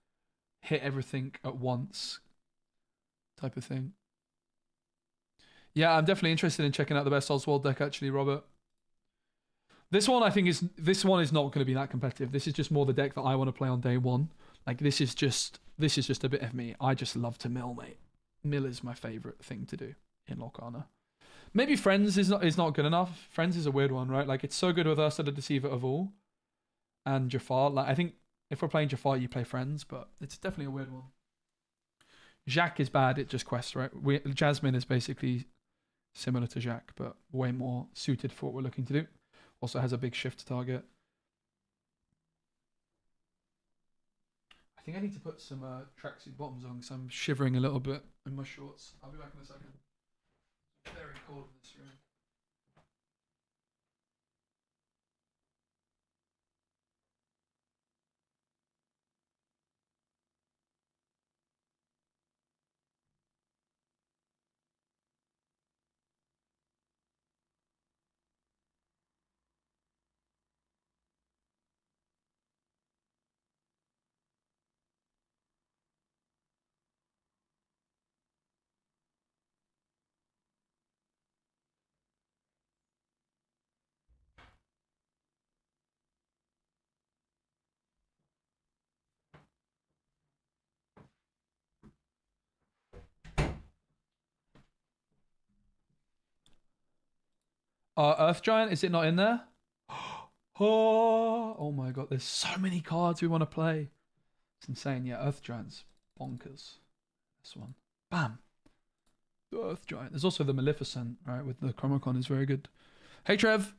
Speaker 1: hit everything at once type of thing. Yeah, I'm definitely interested in checking out the best Oswald deck actually, Robert. This one is not going to be that competitive. This is just more the deck that I want to play on day 1. Like this is just a bit of me. I just love to mill, mate. Mill is my favorite thing to do in Lorcana. Maybe Friends is not good enough. Friends is a weird one, right? Like it's so good with Ursula Deceiver of All and Jafar. Like I think if we're playing Jafar, you play Friends, but it's definitely a weird one. Jacques is bad. It just quests, right? Jasmine is basically similar to Jacques, but way more suited for what we're looking to do. Also has a big shift target. I think I need to put some tracksuit bottoms on because I'm shivering a little bit in my shorts. I'll be back in a second. It's very cold in this room. Earth Giant, is it not in there? Oh my god, there's so many cards we want to play. It's insane. Yeah, Earth Giant's bonkers. This one. Bam. The Earth Giant. There's also the Maleficent, right, with the Chromacon is very good. Hey, Trev.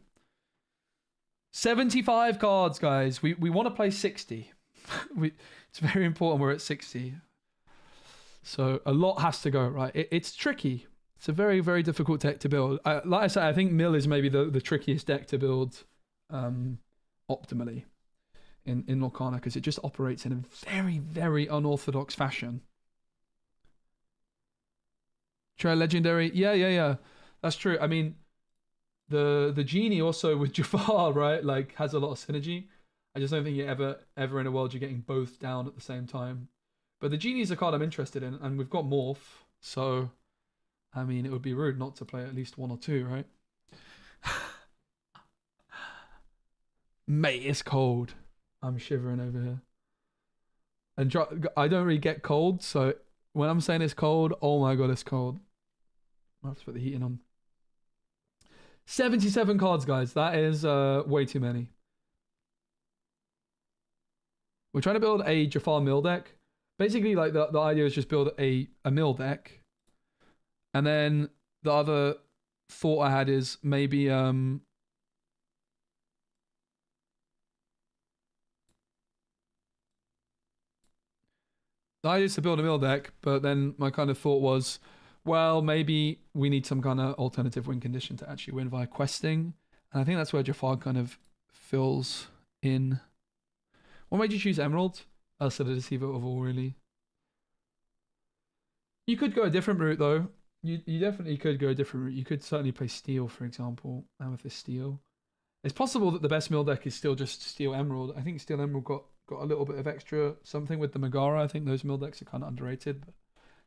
Speaker 1: 75 cards, guys. We want to play 60. It's very important we're at 60. So a lot has to go, right? It's tricky. It's a very, very difficult deck to build. Like I said, I think Mill is maybe the trickiest deck to build optimally in Lorcana because it just operates in a very, very unorthodox fashion. Try legendary. Yeah. That's true. I mean, the genie also with Jafar, right? Like has a lot of synergy. I just don't think you ever in a world you're getting both down at the same time. But the genie's a card I'm interested in, and we've got Morph, so I mean it would be rude not to play at least one or two, right? Mate, it's cold. I'm shivering over here. And I don't really get cold, so when I'm saying it's cold, oh my god, it's cold. I have to put the heating on. 77 cards, guys. That is way too many. We're trying to build a Jafar mill deck. Basically, like the idea is just build a mill deck. And then the other thought I had is maybe the idea is to build a mill deck, but then my kind of thought was, well, maybe we need some kind of alternative win condition to actually win via questing. And I think that's where Jafar kind of fills in. What made you choose Emerald? So the Deceiver of all, really. You could go a different route, though. You definitely could go a different route. You could certainly play Steel, for example. Amethyst Steel. It's possible that the best mill deck is still just Steel Emerald. I think Steel Emerald got a little bit of extra something with the Megara. I think those mill decks are kind of underrated, but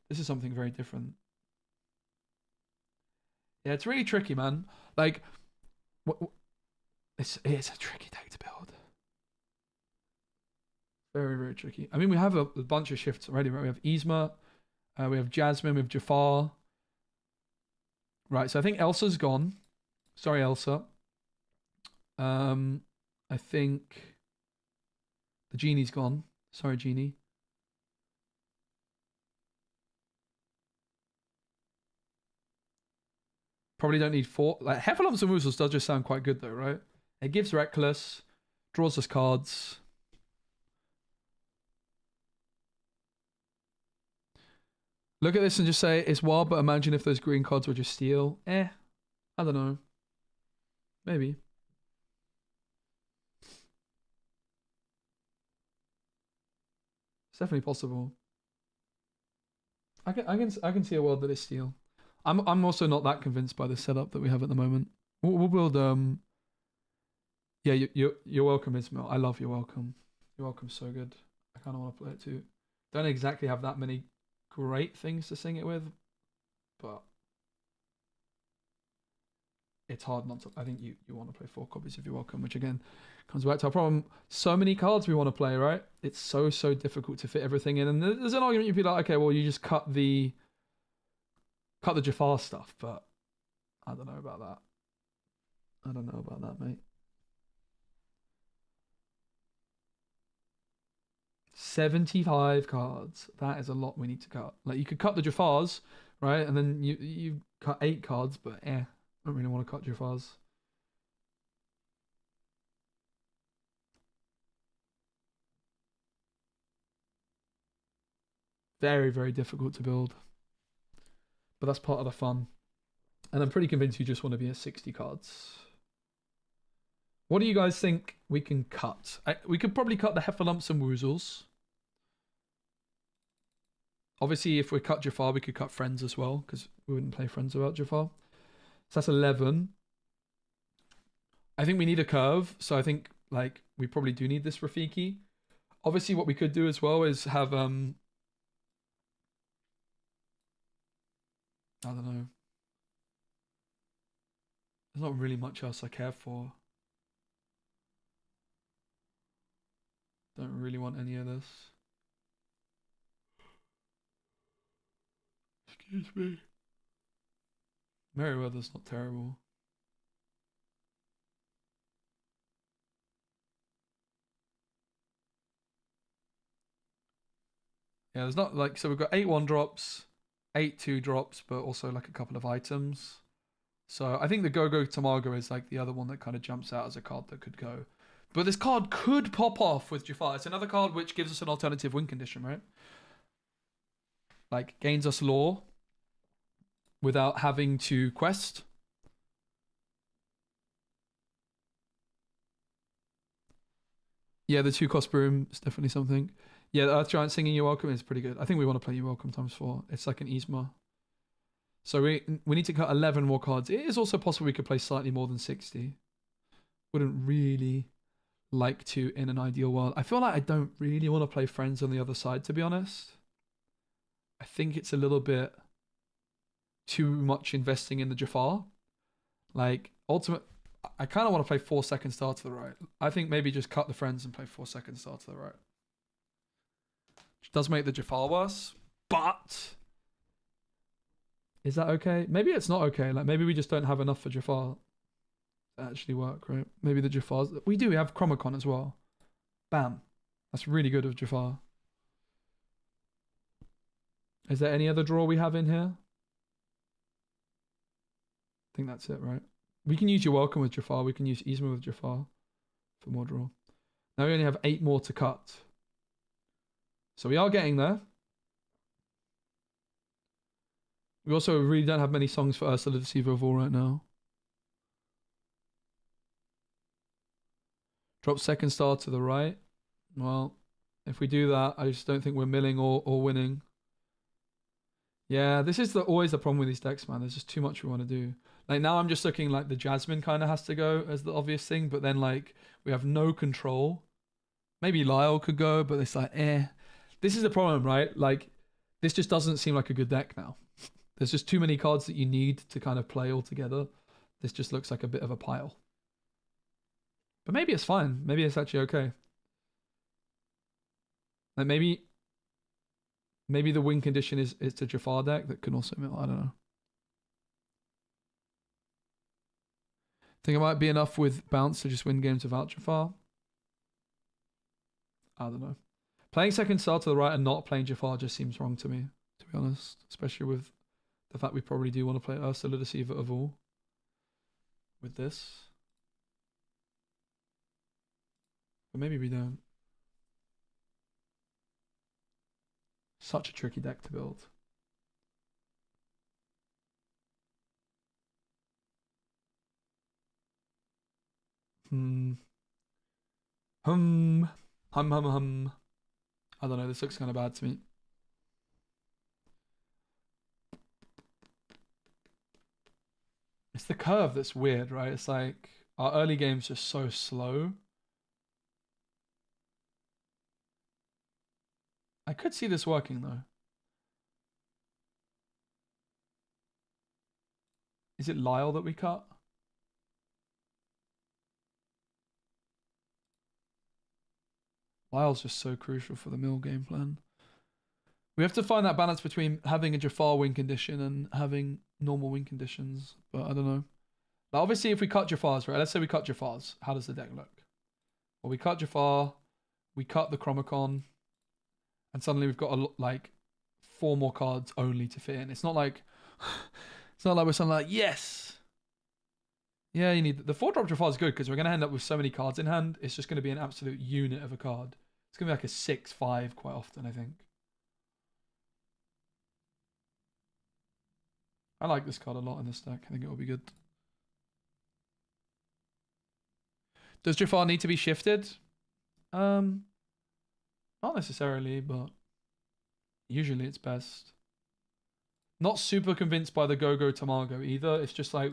Speaker 1: this is something very different. Yeah, it's really tricky, man. Like, it's a tricky deck to build. Very, very tricky. I mean, we have a bunch of shifts already, right? We have Yzma, we have Jasmine, we have Jafar. Right, so I think Elsa's gone. Sorry, Elsa. I think the Genie's gone. Sorry, Genie. Probably don't need four. Like, Heffalumps and Woozles does just sound quite good, though, right? It gives Reckless, draws us cards. Look at this and just say, it's wild, but imagine if those green cards were just steel. I don't know. Maybe. It's definitely possible. I can see a world that is steel. I'm also not that convinced by the setup that we have at the moment. We'll build yeah, you're welcome, Ismail. I love You're Welcome. You're Welcome, so good. I kind of want to play it too. Don't exactly have that many great things to sing it with, but it's hard not to. I think you want to play 4 copies of You're Welcome, which again comes back to our problem. So many cards we want to play, right? It's so difficult to fit everything in, and there's an argument you'd be like, okay, well, you just cut the Jafar stuff, but I don't know about that. I don't know about that, mate. 75 cards. That is a lot we need to cut. Like, you could cut the Jafars, right? And then you cut 8 cards, but I don't really want to cut Jafars. Very, very difficult to build. But that's part of the fun. And I'm pretty convinced you just want to be at 60 cards. What do you guys think we can cut? We could probably cut the Heffalumps and Woozles. Obviously, if we cut Jafar, we could cut Friends as well, because we wouldn't play Friends without Jafar. So that's 11. I think we need a curve, so I think like we probably do need this Rafiki. Obviously, what we could do as well is have I don't know. There's not really much else I care for. Don't really want any of this. Excuse me. Merryweather's not terrible. Yeah, there's not like, so we've got 8 1-drops, 8 2-drops, but also like a couple of items. So I think the Go-Go Tamago is like the other one that kind of jumps out as a card that could go. But this card could pop off with Jafar. It's another card which gives us an alternative win condition, right? Like gains us lore without having to quest. Yeah, the 2-cost broom is definitely something. Yeah, the Earth Giant singing You Welcome is pretty good. I think we want to play You Welcome ×4. It's like an Yzma. So we need to cut 11 more cards. It is also possible we could play slightly more than 60. Wouldn't really like to in an ideal world. I feel like I don't really want to play Friends on the other side, to be honest. I think it's a little bit too much investing in the Jafar. Like, ultimate, I kind of want to play 4-second Star to the right. I think maybe just cut the Friends and play 4-second Star to the right. Which does make the Jafar worse, but is that okay? Maybe it's not okay. Like, maybe we just don't have enough for Jafar to actually work, right? Maybe the Jafars... We have Chromacon as well. Bam. That's really good of Jafar. Is there any other draw we have in here? I think that's it, right? We can use Your Welcome with Jafar. We can use Yzma with Jafar for more draw. Now we only have 8 more to cut. So we are getting there. We also really don't have many songs for Ursula Deceiver of All right now. Drop second star to the right. Well, if we do that, I just don't think we're milling or winning. Yeah, this is always the problem with these decks, man. There's just too much we want to do. Like now I'm just looking like the Jasmine kind of has to go as the obvious thing, but then like we have no control. Maybe Lyle could go, but it's like, eh. This is the problem, right? Like this just doesn't seem like a good deck now. There's just too many cards that you need to kind of play all together. This just looks like a bit of a pile. But maybe it's fine. Maybe it's actually okay. Like maybe the win condition is it's a Jafar deck that can also mill. I don't know. Think it might be enough with bounce to just win games without Jafar. I don't know. Playing second star to the right and not playing Jafar just seems wrong to me, to be honest. Especially with the fact we probably do want to play Ursula Deceiver of All with this. But maybe we don't. Such a tricky deck to build. Hum. I don't know. This looks kind of bad to me. It's the curve that's weird, right? It's like our early game's just so slow. I could see this working though. Is it Lyle that we cut? Lyle's just so crucial for the mill game plan. We have to find that balance between having a Jafar win condition and having normal win conditions. But I don't know. Now, obviously, if we cut Jafars, right? Let's say we cut Jafars. How does the deck look? Well, we cut Jafar. We cut the Chromacon. And suddenly we've got like 4 more cards only to fit in. It's not like we're suddenly like, yes. Yeah, you need the 4-drop Jafar is good because we're going to end up with so many cards in hand. It's just going to be an absolute unit of a card. It's going to be like a 6/5 quite often, I think. I like this card a lot in this deck. I think it will be good. Does Jafar need to be shifted? Not necessarily, but usually it's best. Not super convinced by the Go-Go Tamago either. It's just like,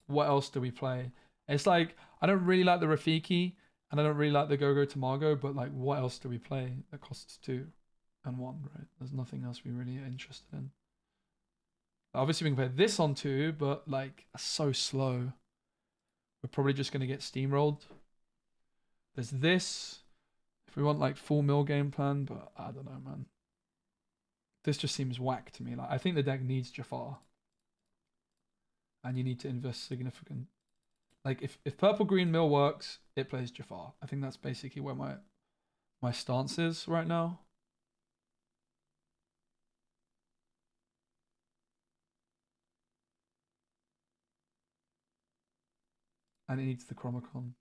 Speaker 1: what else do we play? It's like, I don't really like the Rafiki, and I don't really like the Go-Go Tamago, but like, what else do we play that costs 2 and 1, right? There's nothing else we really are interested in. Obviously, we can play this on 2, but like, that's so slow. We're probably just going to get steamrolled. There's this. If we want like full mill game plan, but I don't know, man. This just seems whack to me. Like, I think the deck needs Jafar. And you need to invest significant. Like, if purple green mill works, it plays Jafar. I think that's basically where my stance is right now. And it needs the Chromacon.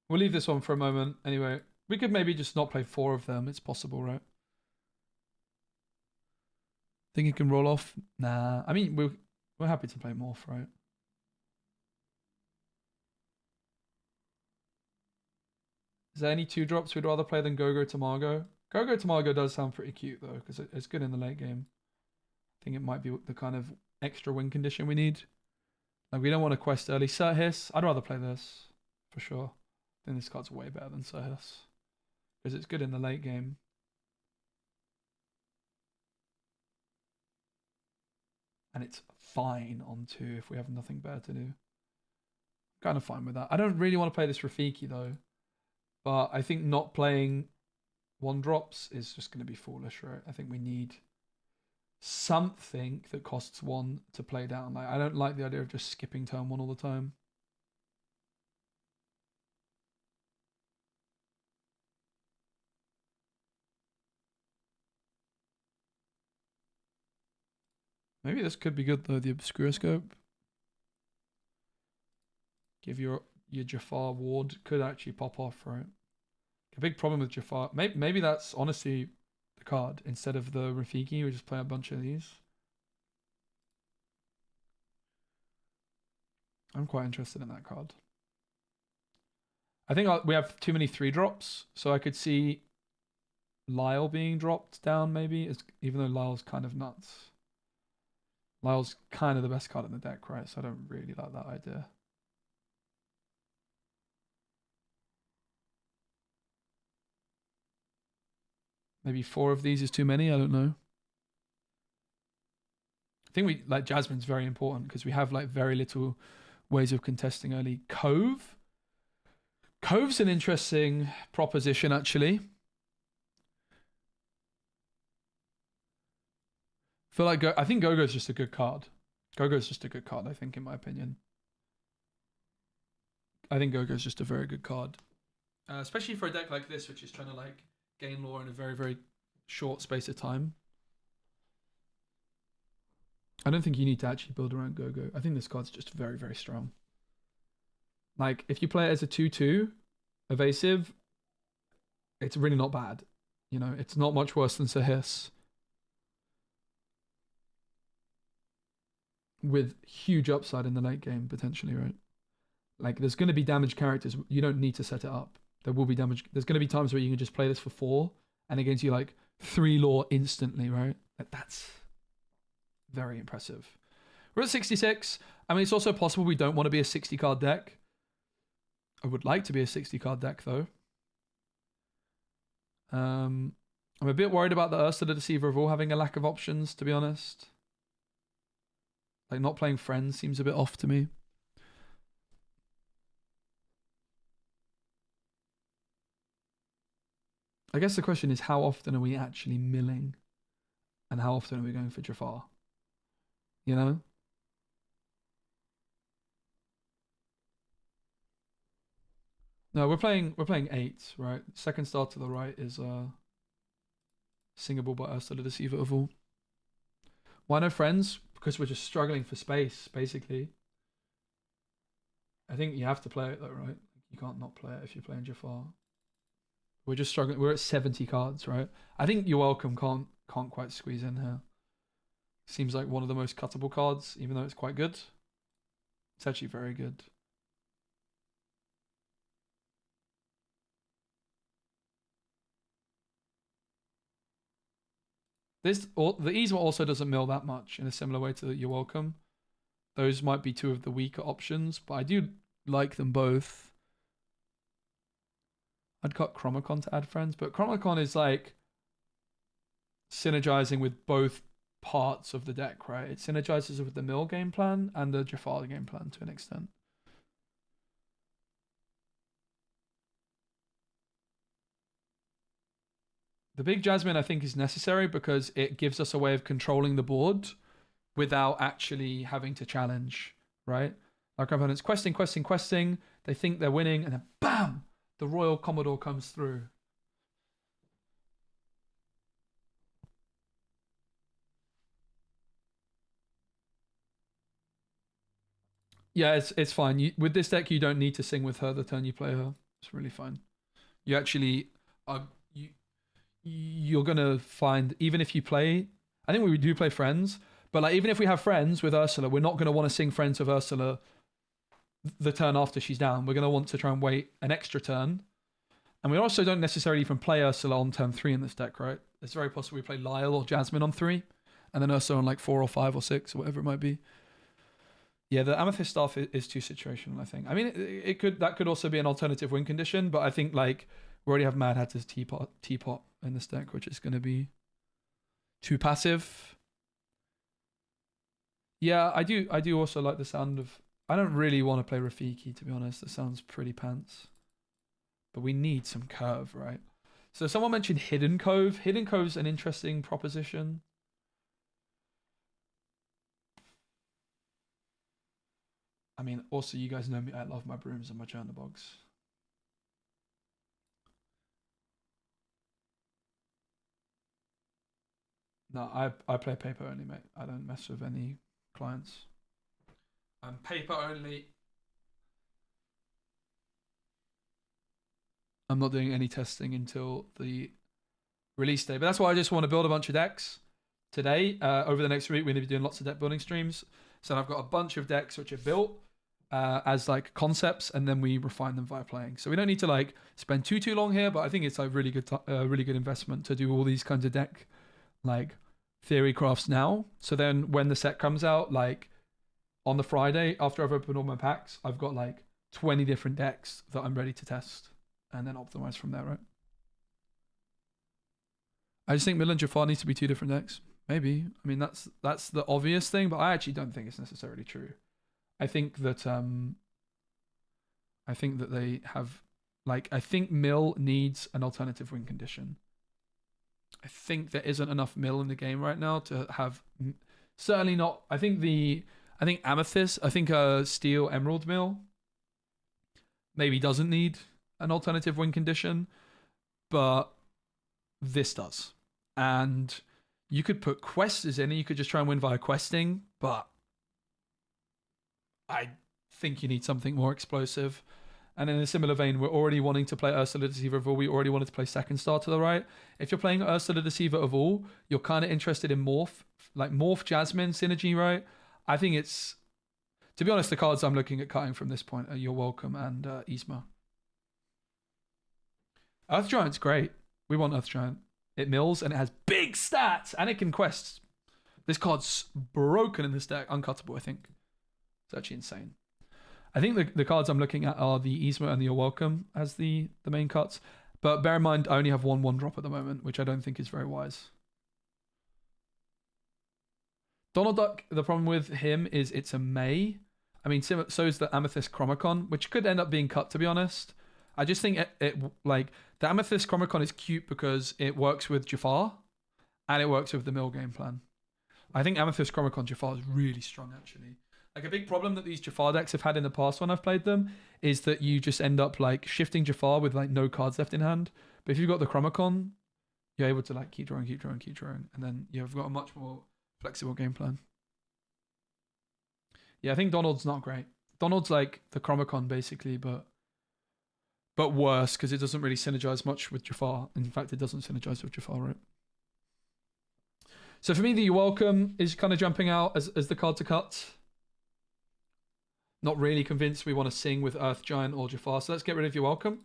Speaker 1: We'll leave this one for a moment. Anyway, we could maybe just not play 4 of them. It's possible, right? Think it can roll off? Nah. I mean, we're happy to play Morph, right? Is there any 2-drops we'd rather play than Go-Go Tamago? Go-Go Tamago does sound pretty cute, though, because it's good in the late game. I think it might be the kind of extra win condition we need. Like, we don't want to quest early. Sir Hiss, I'd rather play this, for sure. I think this card's way better than Sir Hiss. Because it's good in the late game. And it's fine on 2 if we have nothing better to do. Kind of fine with that. I don't really want to play this Rafiki, though. But I think not playing 1-drops is just going to be foolish, right? I think we need something that costs 1 to play down. Like, I don't like the idea of just skipping turn 1 all the time. Maybe this could be good, though, the Obscuroscope. Give your Jafar ward. Could actually pop off, right? A big problem with Jafar. Maybe that's honestly the card. Instead of the Rafiki, we just play a bunch of these. I'm quite interested in that card. I think we have too many 3-drops, so I could see Lyle being dropped down, maybe, even though Lyle's kind of nuts. Lyle's kind of the best card in the deck, right? So I don't really like that idea. Maybe 4 of these is too many. I don't know. I think Jasmine's very important because we have like very little ways of contesting early. Cove's an interesting proposition, actually. I think Go-Go's just a good card. Go-Go's just a good card, I think, in my opinion. I think Go-Go's just a very good card. Especially for a deck like this, which is trying to like gain lore in a very, very short space of time. I don't think you need to actually build around Go-Go. I think this card's just very, very strong. Like, if you play it as a 2/2 evasive, it's really not bad. You know, it's not much worse than Sir Hiss. With huge upside in the late game, potentially, right? Like, there's going to be damaged characters. You don't need to set it up. There will be damage. There's going to be times where you can just play this for 4 and it gives you like 3 lore instantly, right? Like, that's very impressive. We're at 66. I mean, it's also possible we don't want to be a 60-card deck. I would like to be a 60-card deck, though. I'm a bit worried about the Ursula Deceiver of all having a lack of options, to be honest. Like, not playing Friends seems a bit off to me. I guess the question is, how often are we actually milling? And how often are we going for Jafar? You know? No, we're playing 8, right? Second star to the right is singable by Ursula Deceiver of all. Why no Friends? Because we're just struggling for space, basically. I think you have to play it though, right? You can't not play it if you're playing Jafar. We're just struggling. We're at 70 cards, right? I think You're Welcome can't quite squeeze in here. Seems like one of the most cuttable cards, even though it's quite good. It's actually very good. The Ease also doesn't mill that much in a similar way to You're Welcome. Those might be 2 of the weaker options, but I do like them both. I'd cut Chromacon to add Friends, but Chromacon is like synergizing with both parts of the deck, right? It synergizes with the mill game plan and the Jafar game plan to an extent. The big Jasmine, I think, is necessary because it gives us a way of controlling the board without actually having to challenge, right? Like our opponent's questing. They think they're winning, and then BAM! The Royal Commodore comes through. Yeah, it's fine. With this deck, you don't need to sing with her the turn you play her. It's really fine. You actually are you're gonna find, even if you play, I think we do play friends, but like even if we have friends with Ursula, we're not gonna want to sing friends with Ursula the turn after she's down. We're gonna want to try and wait an extra turn, and we also don't necessarily even play Ursula on turn 3 in this deck, right? It's very possible we play Lyle or Jasmine on 3, and then Ursula on like 4 or 5 or 6 or whatever it might be. Yeah, the Amethyst staff is too situational, I think. I mean, that could also be an alternative win condition, but I think like we already have Mad Hatter's teapot in this deck, which is going to be too passive. Yeah, I do also like the sound of. I don't really want to play Rafiki, to be honest. That sounds pretty pants. But we need some curve, right? So someone mentioned Hidden Cove. Hidden Cove's an interesting proposition. I mean, also, you guys know me. I love my brooms and my Journabogs. No, I play paper only, mate. I don't mess with any clients. I'm paper only. I'm not doing any testing until the release day. But that's why I just want to build a bunch of decks today. Over the next week, we're going to be doing lots of deck building streams. So I've got a bunch of decks which are built as like concepts, and then we refine them via playing. So we don't need to like spend too long here, but I think it's a really good investment to do all these kinds of deck like theory crafts now. So then when the set comes out, like on the Friday after I've opened all my packs, I've got like 20 different decks that I'm ready to test and then optimize from there, right? I just think Mill and Jafar needs to be 2 different decks. Maybe. I mean, that's the obvious thing, but I actually don't think it's necessarily true. I think that they have, like, I think Mill needs an alternative win condition. I think there isn't enough Mill in the game right now to have. Certainly not. I think Amethyst. I think Steel Emerald Mill maybe doesn't need an alternative win condition, but this does. And you could put quests in, and you could just try and win via questing, but I think you need something more explosive. And in a similar vein, we're already wanting to play Ursula Deceiver of All. We already wanted to play Second Star to the right. If you're playing Ursula Deceiver of All, you're kind of interested in Morph Jasmine synergy, right? I think it's, to be honest, the cards I'm looking at cutting from this point are You're Welcome and Yzma. Earth Giant's great. We want Earth Giant. It mills and it has big stats and it can quest. This card's broken in this deck. Uncuttable, I think. It's actually insane. I think the cards I'm looking at are the Yzma and the You're Welcome as the main cuts. But bear in mind, I only have one drop at the moment, which I don't think is very wise. Donald Duck, the problem with him is it's a May. I mean, so is the Amethyst Chromacon, which could end up being cut, to be honest. I just think it like, the Amethyst Chromacon is cute because it works with Jafar and it works with the mill game plan. I think Amethyst Chromacon Jafar is really strong, actually. Like, a big problem that these Jafar decks have had in the past when I've played them is that you just end up like shifting Jafar with like no cards left in hand. But if you've got the Chromacon, you're able to like keep drawing, and then you've got a much more flexible game plan. Yeah, I think Donald's not great. Donald's like the Chromacon basically, but worse because it doesn't really synergize much with Jafar. In fact, it doesn't synergize with Jafar, right? So for me, the You're Welcome is kind of jumping out as the card to cut. Not really convinced we want to sing with Earth Giant or Jafar, so let's get rid of You're Welcome.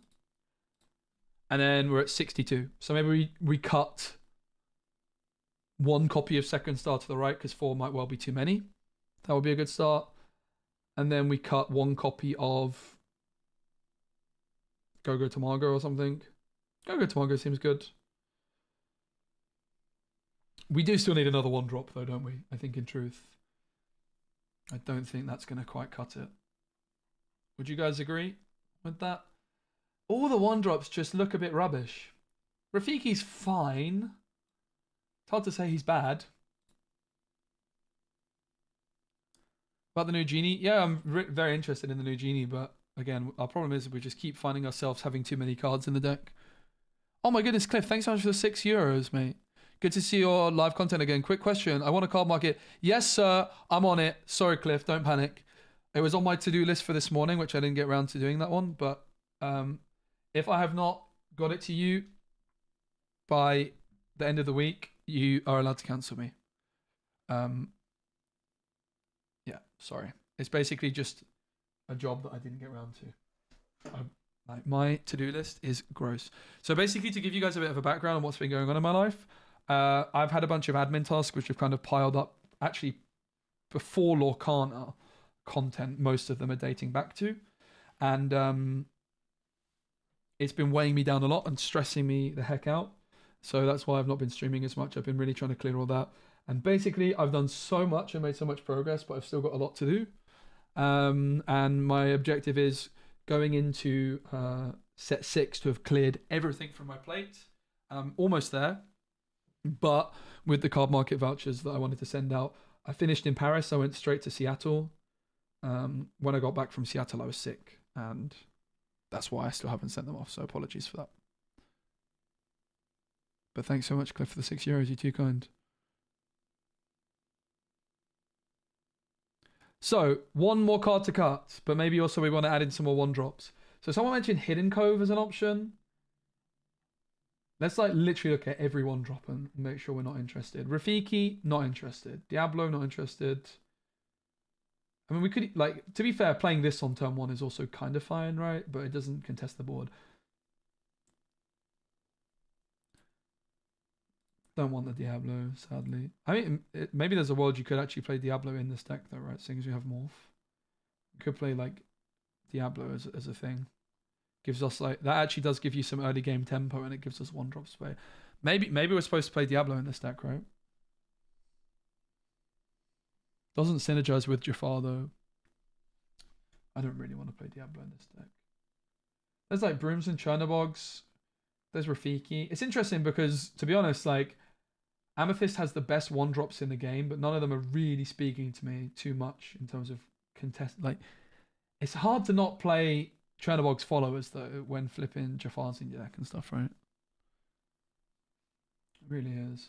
Speaker 1: And then we're at 62. So maybe we cut 1 copy of Second Star to the right because 4 might well be too many. That would be a good start. And then we cut 1 copy of Go-Go Tamago or something. Go-Go Tamago seems good. We do still need another 1-drop though, don't we? I think in truth. I don't think that's going to quite cut it. Would you guys agree with that? All the 1-drops just look a bit rubbish. Rafiki's fine. It's hard to say he's bad. About the new genie? Yeah, I'm very interested in the new genie, but again, our problem is we just keep finding ourselves having too many cards in the deck. Oh my goodness, Cliff, thanks so much for the €6, mate. Good to see your live content again. Quick question. I want a card market. Yes, sir. I'm on it. Sorry, Cliff. Don't panic. It was on my to-do list for this morning, which I didn't get around to doing that one. But if I have not got it to you by the end of the week, you are allowed to cancel me. Yeah, sorry. It's basically just a job that I didn't get around to. My to-do list is gross. So basically, to give you guys a bit of a background on what's been going on in my life, I've had a bunch of admin tasks which have kind of piled up actually before Lorcana content. Most of them are dating back to, and it's been weighing me down a lot and stressing me the heck out. So that's why I've not been streaming as much. I've been really trying to clear all that. And basically, I've done so much and made so much progress, but I've still got a lot to do. And my objective is going into set 6 to have cleared everything from my plate. I'm almost there. But with the card market vouchers that I wanted to send out, I finished in Paris. I went straight to Seattle. When I got back from Seattle, I was sick. And that's why I still haven't sent them off. So apologies for that. But thanks so much, Cliff, for the €6. You're too kind. So, one more card to cut, but maybe also we want to add in some more one drops. So someone mentioned Hidden Cove as an option. Let's like literally look at every one drop and make sure we're not interested. Rafiki, not interested. Diablo, not interested. I mean, we could, like, to be fair, playing this on turn 1 is also kind of fine, right? But it doesn't contest the board. Don't want the Diablo, sadly. I mean, maybe there's a world you could actually play Diablo in this deck, though, right? Seeing as you have Morph. You could play, like, Diablo as a thing. Gives us, like, that actually does give you some early game tempo, and it gives us one drop spray. Maybe we're supposed to play Diablo in this deck, right? Doesn't synergize with Jafar, though. I don't really want to play Diablo in this deck. There's, like, Brooms and Chernobyls. There's Rafiki. It's interesting because, to be honest, like, Amethyst has the best one drops in the game, but none of them are really speaking to me too much in terms of contest. Like, it's hard to not play Chernobog's followers though when flipping Jafar's in your deck and stuff, right? It really is.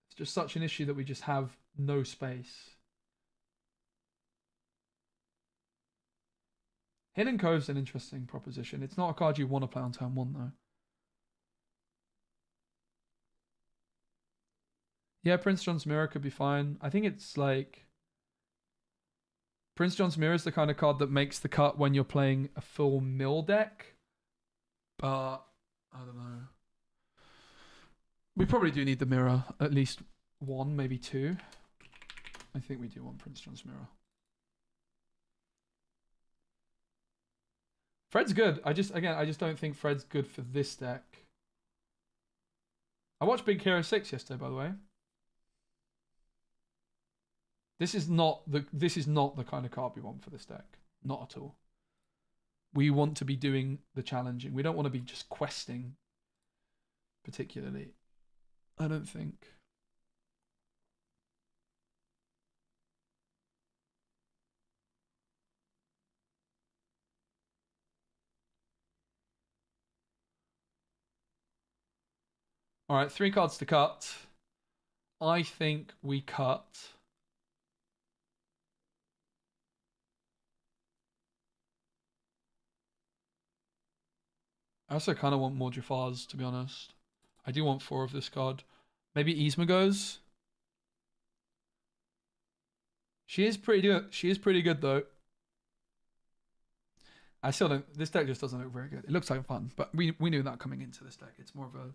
Speaker 1: It's just such an issue that we just have no space. Hidden Cove's an interesting proposition. It's not a card you want to play on turn 1 though. Yeah, Prince John's Mirror could be fine. I think it's like Prince John's Mirror is the kind of card that makes the cut when you're playing a full mill deck. But I don't know. We probably do need the mirror. At least 1, maybe 2. I think we do want Prince John's Mirror. Fred's good. I just don't think Fred's good for this deck. I watched Big Hero 6 yesterday, by the way. This is not the kind of card we want for this deck. Not at all. We want to be doing the challenging. We don't want to be just questing particularly. I don't think. All right, 3 cards to cut. I think we cut. I also kind of want more Jafars, to be honest. I do want 4 of this card. Maybe Yzma goes. She is pretty good. She is pretty good, though. I still don't. This deck just doesn't look very good. It looks like fun, but we knew that coming into this deck. It's more of a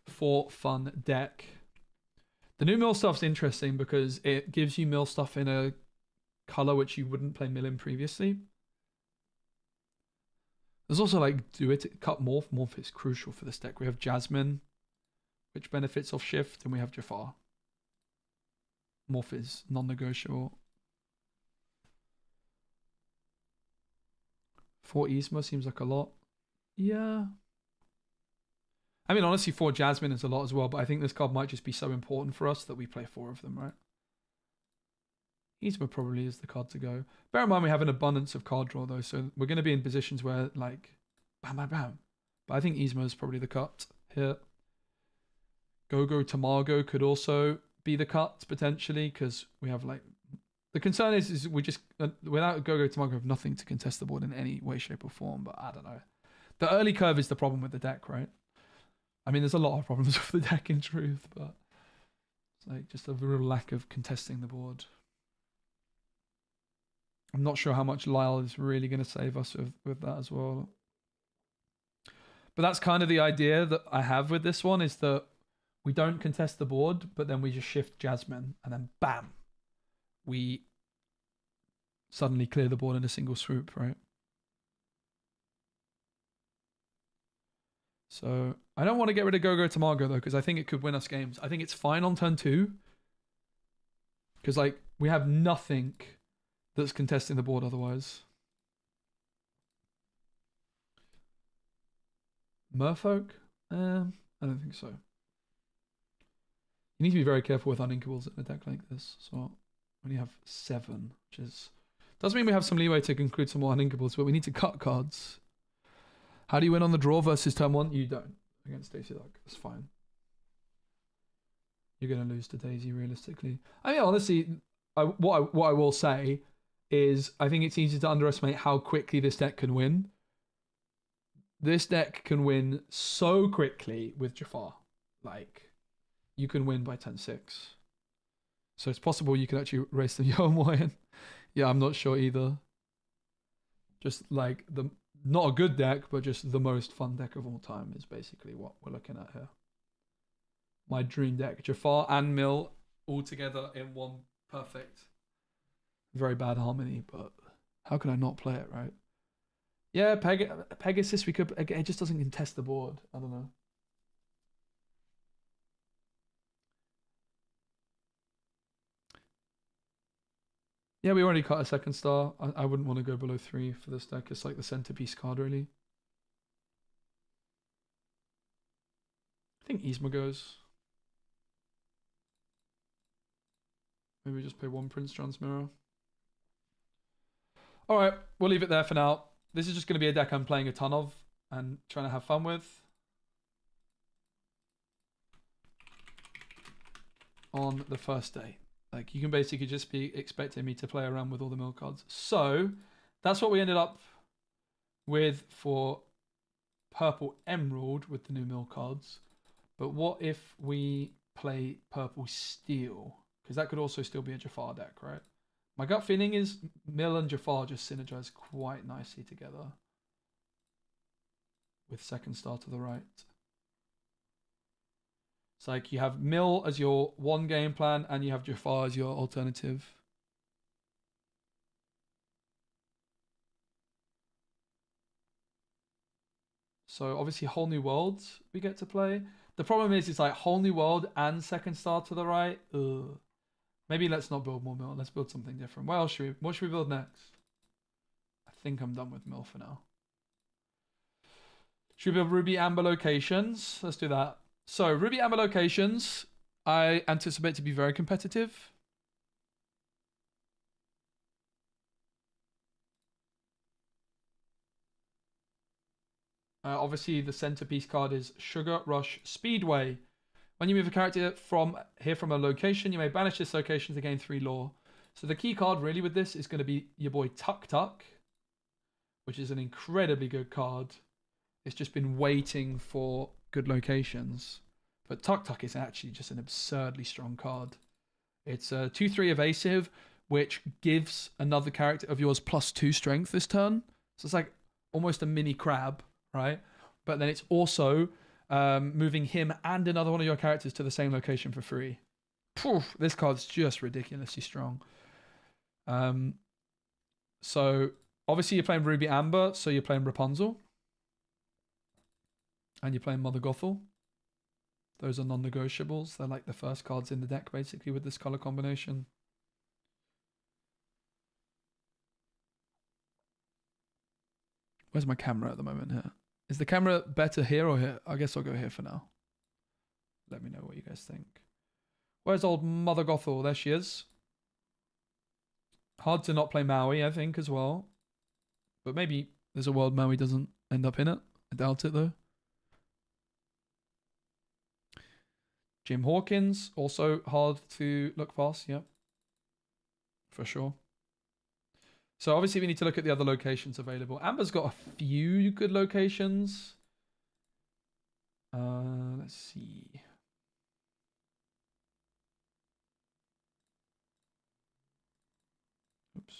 Speaker 1: for fun deck. The new mill stuff's interesting because it gives you mill stuff in a color which you wouldn't play mill in previously. There's also like do it cut morph. Morph is crucial for this deck. We have Jasmine, which benefits off shift, and we have Jafar. Morph is non-negotiable. 4 Yzma seems like a lot. Yeah. I mean, honestly, 4 Jasmine is a lot as well, but I think this card might just be so important for us that we play 4 of them, right? Yzma probably is the card to go. Bear in mind we have an abundance of card draw, though, so we're going to be in positions where, like, bam, bam, bam. But I think Yzma is probably the cut here. Go-Go Tamago could also be the cut, potentially, because we have, like... The concern is we just... without Go-Go Tamago, we have nothing to contest the board in any way, shape, or form, but I don't know. The early curve is the problem with the deck, right? I mean, there's a lot of problems with the deck, in truth, but... it's like just a real lack of contesting the board. I'm not sure how much Lyle is really going to save us with that as well. But that's kind of the idea that I have with this one, is that we don't contest the board, but then we just shift Jasmine, and then bam, we suddenly clear the board in a single swoop, right? So I don't want to get rid of Go-Go Tamago, though, because I think it could win us games. I think it's fine on turn 2, because, like, we have nothing that's contesting the board otherwise. Merfolk? I don't think so. You need to be very careful with uninkables in a deck like this. So we only have 7, which is... does mean we have some leeway to conclude some more uninkables, but we need to cut cards. How do you win on the draw versus turn 1? You don't against Daisy Luck. That's fine. You're going to lose to Daisy, realistically. I mean, honestly, what I will say is I think it's easy to underestimate how quickly this deck can win. This deck can win so quickly with Jafar. Like, you can win by 10-6. So it's possible you can actually race the Yomoyan. Yeah, I'm not sure either. Just like not a good deck, but just the most fun deck of all time is basically what we're looking at here. My dream deck. Jafar and Mill all together in one perfect. Very bad harmony, but how can I not play it, right? Yeah, Pegasus, we could... it just doesn't contest the board. I don't know. Yeah, we already cut a second star. I wouldn't want to go below 3 for this deck. It's like the centerpiece card, really. I think Yzma goes. Maybe just play 1 Prince Transmirror. Alright, we'll leave it there for now. This is just going to be a deck I'm playing a ton of and trying to have fun with. On the first day. Like, you can basically just be expecting me to play around with all the mill cards. So, that's what we ended up with for Purple Emerald with the new mill cards. But what if we play Purple Steel? Because that could also still be a Jafar deck, right? My gut feeling is Mill and Jafar just synergize quite nicely together. With second star to the right. It's like you have Mill as your one game plan and you have Jafar as your alternative. So obviously Whole New Worlds we get to play. The problem is it's like Whole New World and second star to the right. Ugh. Maybe let's not build more Mill. Let's build something different. What should we build next? I think I'm done with Mill for now. Should we build Ruby Amber locations? Let's do that. So Ruby Amber locations, I anticipate to be very competitive. Obviously, the centerpiece card is Sugar Rush Speedway. When you move a character from a location, you may banish this location to gain 3 lore. So the key card really with this is going to be your boy Tuk Tuk, which is an incredibly good card. It's just been waiting for good locations. But Tuk Tuk is actually just an absurdly strong card. It's a 2/3 evasive, which gives another character of yours +2 strength this turn. So it's like almost a mini crab, right? But then it's also moving him and another one of your characters to the same location for free. Poof, this card's just ridiculously strong. So obviously you're playing Ruby Amber, so you're playing Rapunzel. And you're playing Mother Gothel. Those are non-negotiables. They're like the first cards in the deck, basically, with this color combination. Where's my camera at the moment here? Is the camera better here or here? I guess I'll go here for now. Let me know what you guys think. Where's old Mother Gothel? There she is. Hard to not play Maui, I think, as well. But maybe there's a world Maui doesn't end up in it. I doubt it, though. Jim Hawkins, also hard to look past, yep. For sure. So obviously we need to look at the other locations available. Amber's got a few good locations. Let's see. Oops.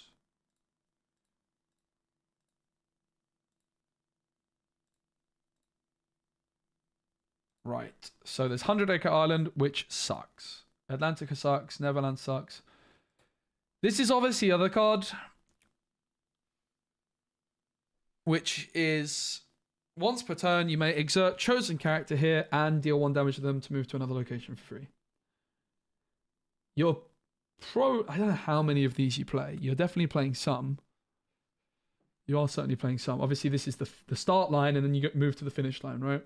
Speaker 1: Right. So there's 100 Acre Island, which sucks. Atlantica sucks. Neverland sucks. This is obviously the other card, which is once per turn, you may exert chosen character here and deal 1 damage to them to move to another location for free. I don't know how many of these you play. You're definitely playing some. You are certainly playing some. Obviously, this is the start line, and then you move to the finish line, right?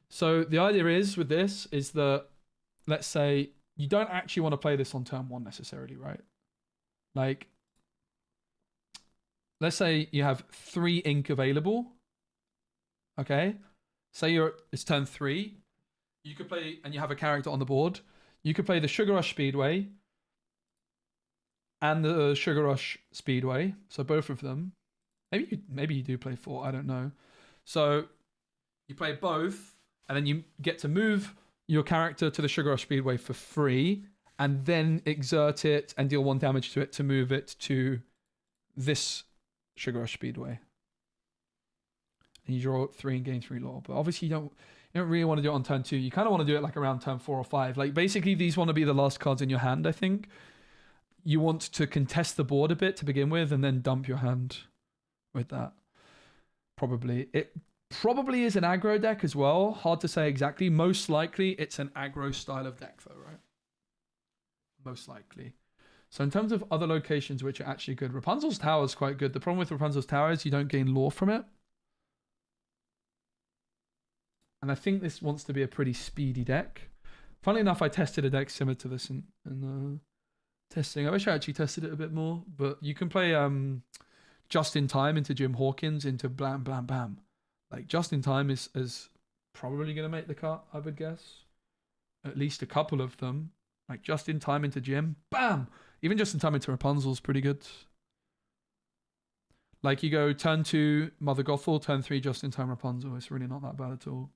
Speaker 1: So the idea is with this is that, let's say, you don't actually want to play this on turn 1 necessarily, right? Like, let's say you have 3 ink available. Okay? Say it's turn 3. You could play, and you have a character on the board. You could play the Sugar Rush Speedway and the Sugar Rush Speedway. So both of them. Maybe you do play 4. I don't know. So you play both, and then you get to move your character to the Sugar Rush Speedway for free, and then exert it and deal 1 damage to it to move it to this Sugar Rush Speedway. And you draw 3 and gain 3 lore. But obviously you don't really want to do it on turn 2. You kind of want to do it like around turn 4 or 5. Like basically these want to be the last cards in your hand, I think. You want to contest the board a bit to begin with, and then dump your hand with that. Probably. It probably is an aggro deck as well. Hard to say exactly. Most likely it's an aggro style of deck though, right? Most likely. So in terms of other locations which are actually good, Rapunzel's Tower is quite good. The problem with Rapunzel's Tower is you don't gain lore from it. And I think this wants to be a pretty speedy deck. Funnily enough, I tested a deck similar to this in testing. I wish I actually tested it a bit more, but you can play Just in Time into Jim Hawkins into Blam Blam Bam. Like Just in Time is probably going to make the cut, I would guess. At least a couple of them. Like Just in Time into Jim, bam! Even Just in Time into Rapunzel's pretty good. Like you go turn 2 Mother Gothel, turn 3 Just in Time Rapunzel. It's really not that bad at all.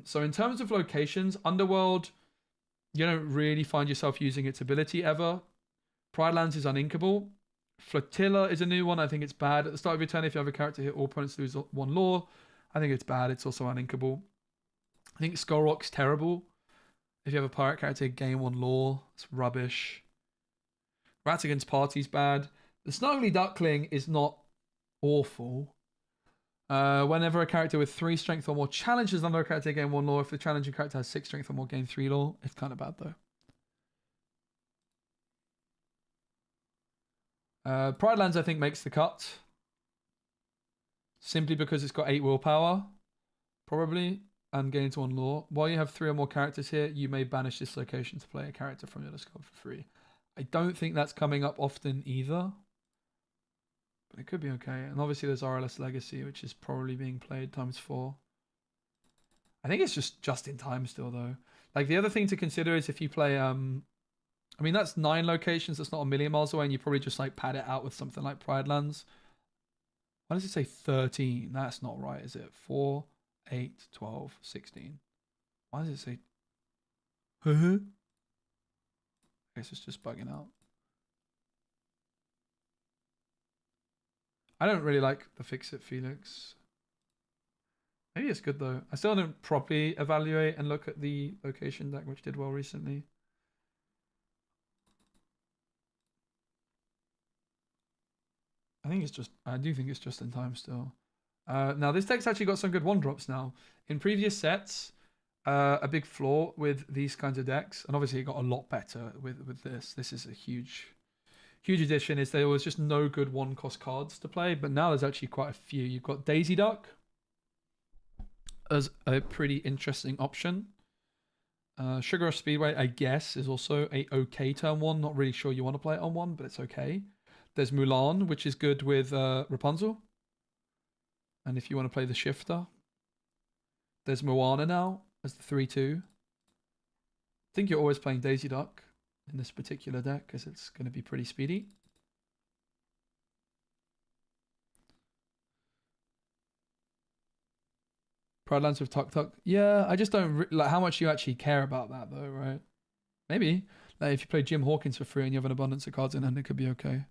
Speaker 1: So in terms of locations, Underworld, you don't really find yourself using its ability ever. Pride Lands is uninkable. Flotilla is a new one. I think it's bad. At the start of your turn, if you have a character hit, all opponents lose 1 lore. I think it's bad. It's also uninkable. I think Skull Rock's terrible. If you have a pirate character, gain 1 lore. It's rubbish. Ratigan's Party's bad. The Snuggly Duckling is not awful. Whenever a character with 3 strength or more challenges another character, gain 1 lore. If the challenging character has 6 strength or more, gain 3 lore. It's kind of bad though. Pride Lands, I think, makes the cut. Simply because it's got 8 willpower. Probably. And gains 1 lore. While you have 3 or more characters here, you may banish this location to play a character from your discard for free. I don't think that's coming up often either. But it could be okay. And obviously there's RLS Legacy, which is probably being played times 4. I think it's just in time still, though. Like, the other thing to consider is if you play... I mean, that's 9 locations. That's not a million miles away, and you probably just, like, pad it out with something like Pride Lands. Why does it say 13? That's not right, is it? 4, 8, 12, 16. Why does it say... I guess it's just bugging out. I don't really like the Fix-It Felix. Maybe it's good though. I still don't properly evaluate and look at the location deck, which did well recently. I do think it's just in time still. Now this deck's actually got some good 1-drops now. In previous sets, a big flaw with these kinds of decks, and obviously it got a lot better with this. This is a huge addition, is there was just no good 1-cost cards to play, but now there's actually quite a few. You've got Daisy Duck, as a pretty interesting option. Sugar Rush Speedway, I guess, is also a okay turn one. Not really sure you want to play it on one, but it's okay. There's Mulan, which is good with Rapunzel. And if you want to play the Shifter. There's Moana now as the 3-2. I think you're always playing Daisy Duck in this particular deck because it's going to be pretty speedy. Pride Lands with Tuk Tuk. Yeah, I just don't like how much you actually care about that though, right? Maybe. Like if you play Jim Hawkins for free and you have an abundance of cards in hand, it could be okay.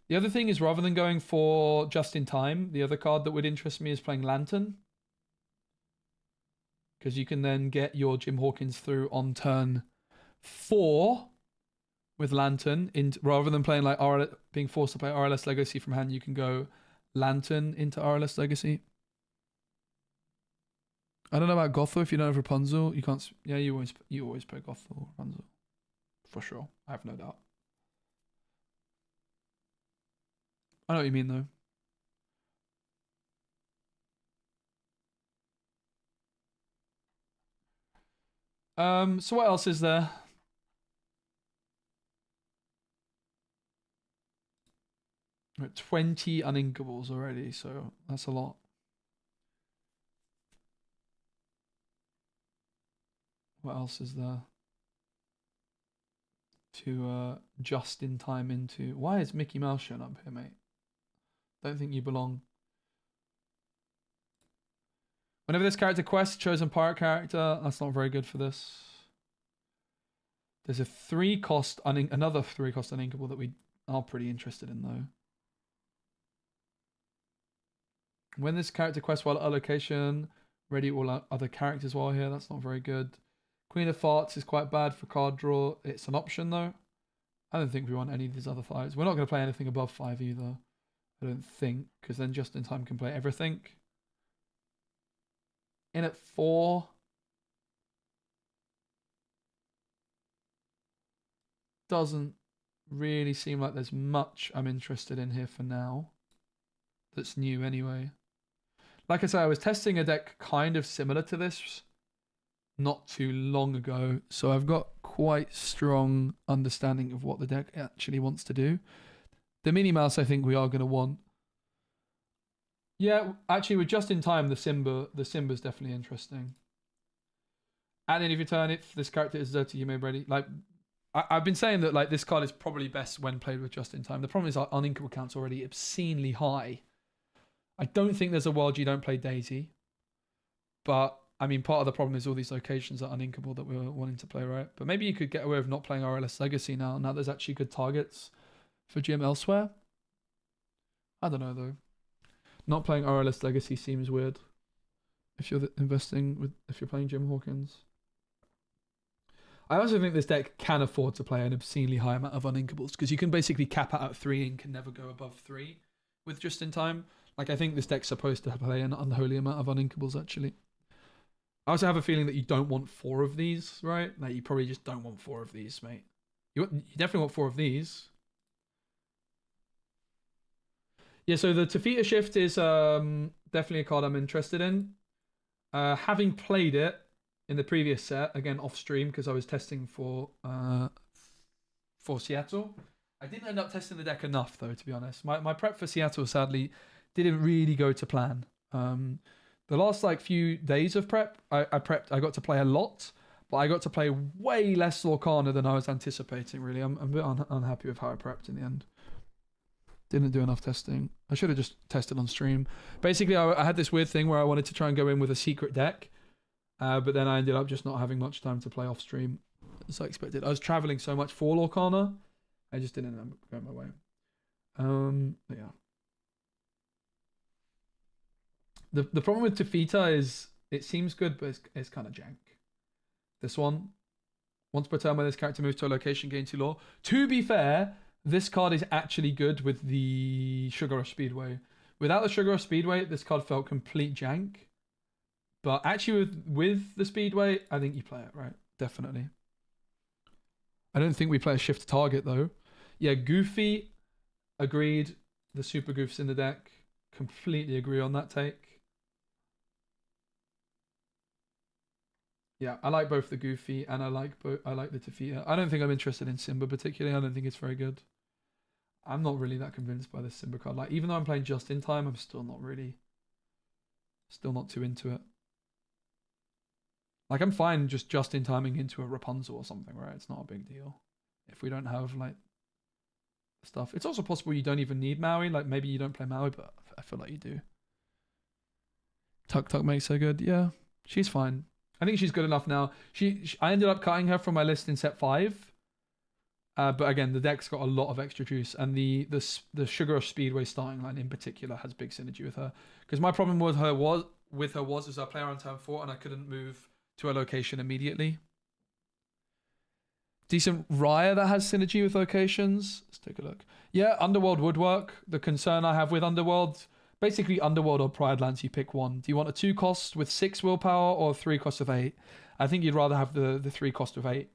Speaker 1: The other thing is rather than going for Just in Time, the other card that would interest me is playing Lantern. Because you can then get your Jim Hawkins through on turn 4 with Lantern. Rather than playing like being forced to play RLS Legacy from hand, you can go Lantern into RLS Legacy. I don't know about Gothel. If you don't have Rapunzel, you can't. Yeah, you always play Gothel or Rapunzel for sure. I have no doubt. I know what you mean though. So what else is there? We're at 20 uninkables already, so that's a lot. What else is there? To just in time into. Why is Mickey Mouse showing up here, mate? Don't think you belong. Whenever this character quests, chosen pirate character. That's not very good for this. There's a 3-cost another 3-cost uninkable that we are pretty interested in though. When this character quests while at a location, ready all other characters while here. That's not very good. Queen of Farts is quite bad for card draw. It's an option though. I don't think we want any of these other 5s. We're not going to play anything above 5 either. I don't think, because then Just in Time can play everything. In at 4. Doesn't really seem like there's much I'm interested in here for now. That's new anyway. Like I said, I was testing a deck kind of similar to this not too long ago, so I've got quite strong understanding of what the deck actually wants to do. The Minnie Mouse, I think we are going to want. Yeah, actually, with Just in Time, the Simba's definitely interesting. And then if you turn it, if this character is dirty, you may ready. Like, I've been saying that like this card is probably best when played with Just in Time. The problem is our uninkable count's already obscenely high. I don't think there's a world you don't play Daisy, but I mean, part of the problem is all these locations are uninkable that we're wanting to play, right? But maybe you could get away with not playing RLS Legacy now. Now there's actually good targets for Jim elsewhere. I don't know though. Not playing RLS Legacy seems weird. If you're if you're playing Jim Hawkins. I also think this deck can afford to play an obscenely high amount of uninkables because you can basically cap out at 3 and can never go above 3 with Just in Time. Like, I think this deck's supposed to play an unholy amount of uninkables, actually. I also have a feeling that you don't want 4 of these, right? Like, you probably just don't want 4 of these, mate. You definitely want 4 of these. Yeah, so the Tafita Shift is definitely a card I'm interested in. Having played it in the previous set, again off stream because I was testing for Seattle. I didn't end up testing the deck enough though, to be honest. My prep for Seattle sadly didn't really go to plan. The last like few days of prep, I got to play a lot, but I got to play way less Lorcana than I was anticipating. Really, I'm a bit unhappy with how I prepped in the end. Didn't do enough testing. I should have just tested on stream. Basically, I had this weird thing where I wanted to try and go in with a secret deck. But then I ended up just not having much time to play off stream as I expected. I was traveling so much for Lorcana, I just didn't end up going my way. But yeah. The problem with Tafita is it seems good, but it's kind of jank. This one, once per turn when this character moves to a location, gain 2 lore. To be fair, this card is actually good with the Sugar Rush Speedway. Without the Sugar Rush Speedway, this card felt complete jank. But actually with the Speedway, I think you play it, right? Definitely. I don't think we play a shift target, though. Yeah, Goofy, agreed. The Super Goof's in the deck. Completely agree on that take. Yeah, I like both the Goofy and I like the Tafita. I don't think I'm interested in Simba particularly. I don't think it's very good. I'm not really that convinced by this Simba card. Like, even though I'm playing just in time, I'm still not too into it. Like, I'm fine just in timing into a Rapunzel or something, right? It's not a big deal. If we don't have, like, stuff. It's also possible you don't even need Maui. Like, maybe you don't play Maui, but I feel like you do. Tuk Tuk makes her good. Yeah, she's fine. I think she's good enough now. I ended up cutting her from my list in set 5. But again, the deck's got a lot of extra juice, and the Sugar of Speedway starting line in particular has big synergy with her. Because my problem with her was as I play her on turn 4, and I couldn't move to a location immediately. Decent Raya that has synergy with locations. Let's take a look. Yeah, Underworld would work. The concern I have with Underworld, basically Underworld or Pride Lands, you pick one. Do you want a 2 cost with 6 willpower or a 3 cost of 8? I think you'd rather have the 3 cost of 8.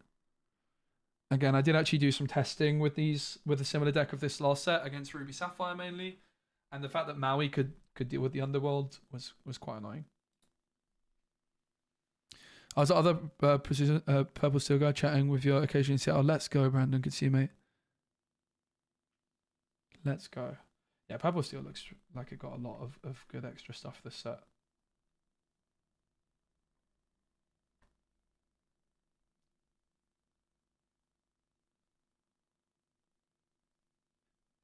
Speaker 1: Again, I did actually do some testing with a similar deck of this last set against Ruby Sapphire mainly, and the fact that Maui could deal with the Underworld was quite annoying. I was the other Purple Steel guy chatting with your occasion in Seattle. Let's go, Brandon. Good to see you, mate. Let's go. Yeah, Purple Steel looks like it got a lot of good extra stuff this set.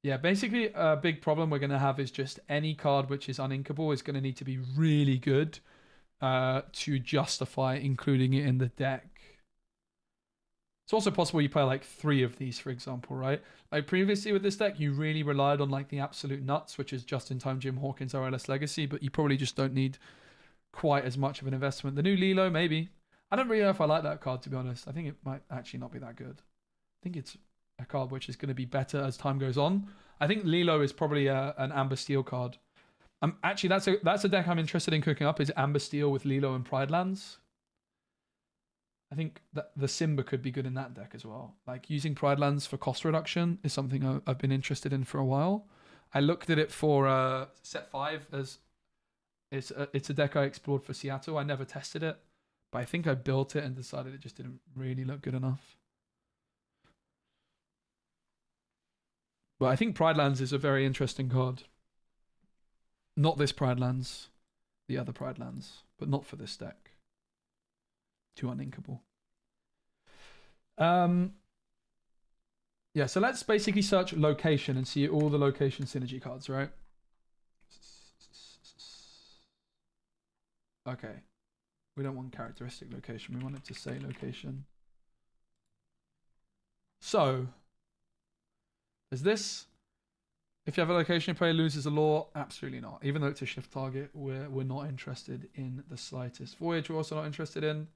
Speaker 1: Yeah, basically a big problem we're going to have is just any card which is uninkable is going to need to be really good to justify including it in the deck. It's also possible you play like 3 of these, for example, right? Like previously with this deck, you really relied on like the absolute nuts, which is just in time Jim Hawkins RLS Legacy, but you probably just don't need quite as much of an investment. The new Lilo, maybe. I don't really know if I like that card, to be honest. I think it might actually not be that good. I think it's a card which is going to be better as time goes on. I think Lilo is probably an Amber Steel card. Actually, that's a deck I'm interested in cooking up, is Amber Steel with Lilo and Pride Lands. I think that the Simba could be good in that deck as well. Like, using Pride Lands for cost reduction is something I've been interested in for a while. I looked at it for set 5 as it's a deck I explored for Seattle. I never tested it, but I think I built it and decided it just didn't really look good enough. But I think Pride Lands is a very interesting card. Not this Pride Lands, the other Pride Lands, but not for this deck. Too uninkable. Yeah, so let's basically search location and see all the location synergy cards, right? Okay. We don't want characteristic location. We want it to say location. So, is this... If you have a location your player loses a law, absolutely not. Even though it's a shift target, we're not interested in the slightest. Voyage, we're also not interested in.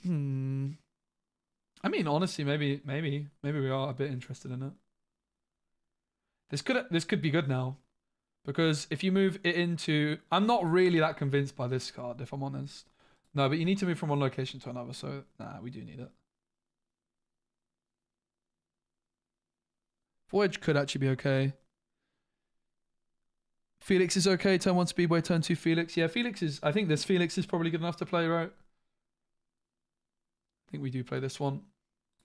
Speaker 1: I mean, honestly, maybe we are a bit interested in it. This could be good now, because if you move it into, I'm not really that convinced by this card, if I'm honest. No, but you need to move from one location to another, so nah, we do need it. Voyage could actually be okay. Felix is okay. Turn 1 Speedway, turn 2 Felix. Yeah, Felix is... I think this Felix is probably good enough to play, right? I think we do play this one.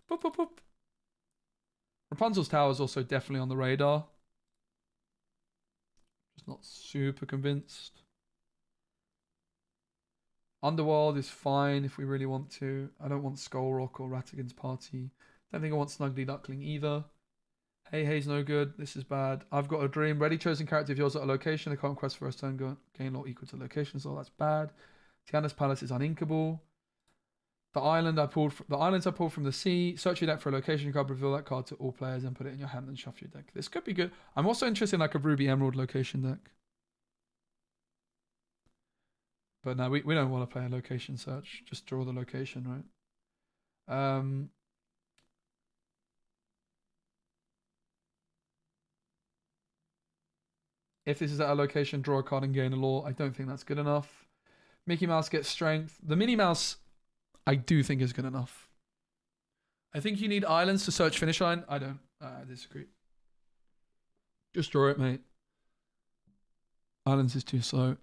Speaker 1: Boop, boop, boop. Rapunzel's Tower is also definitely on the radar. Just not super convinced. Underworld is fine if we really want to. I don't want Skull Rock or Ratigan's Party. Don't think I want Snuggly Duckling either. Hey's no good. This is bad. I've got a dream. Ready chosen character of yours at a location. I can't quest first turn. Gain law equal to location. So that's bad. Tiana's Palace is uninkable. The islands I pulled from the sea. Search your deck for a location card. Reveal that card to all players and put it in your hand and shuffle your deck. This could be good. I'm also interested in like a Ruby Emerald location deck. But no, we don't want to play a location search. Just draw the location, right? If this is at a location, draw a card and gain a law. I don't think that's good enough. Mickey Mouse gets strength. The Minnie Mouse, I do think is good enough. I think you need islands to search finish line. I don't. I disagree. Just draw it, mate. Islands is too slow.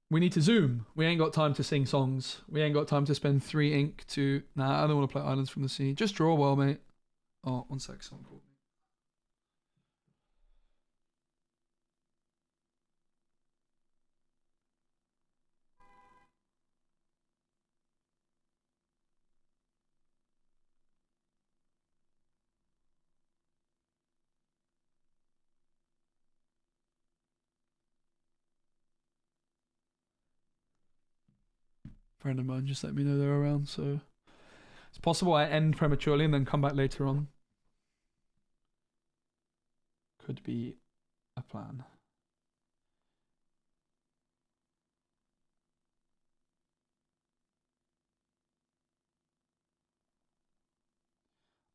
Speaker 1: We need to zoom. We ain't got time to sing songs. We ain't got time to spend 3 ink to... Nah, I don't want to play Islands from the Sea. Just draw well, mate. Oh, 1 sec. Someone called me. Friend of mine just let me know they're around, so... It's possible I end prematurely and then come back later on. Could be a plan.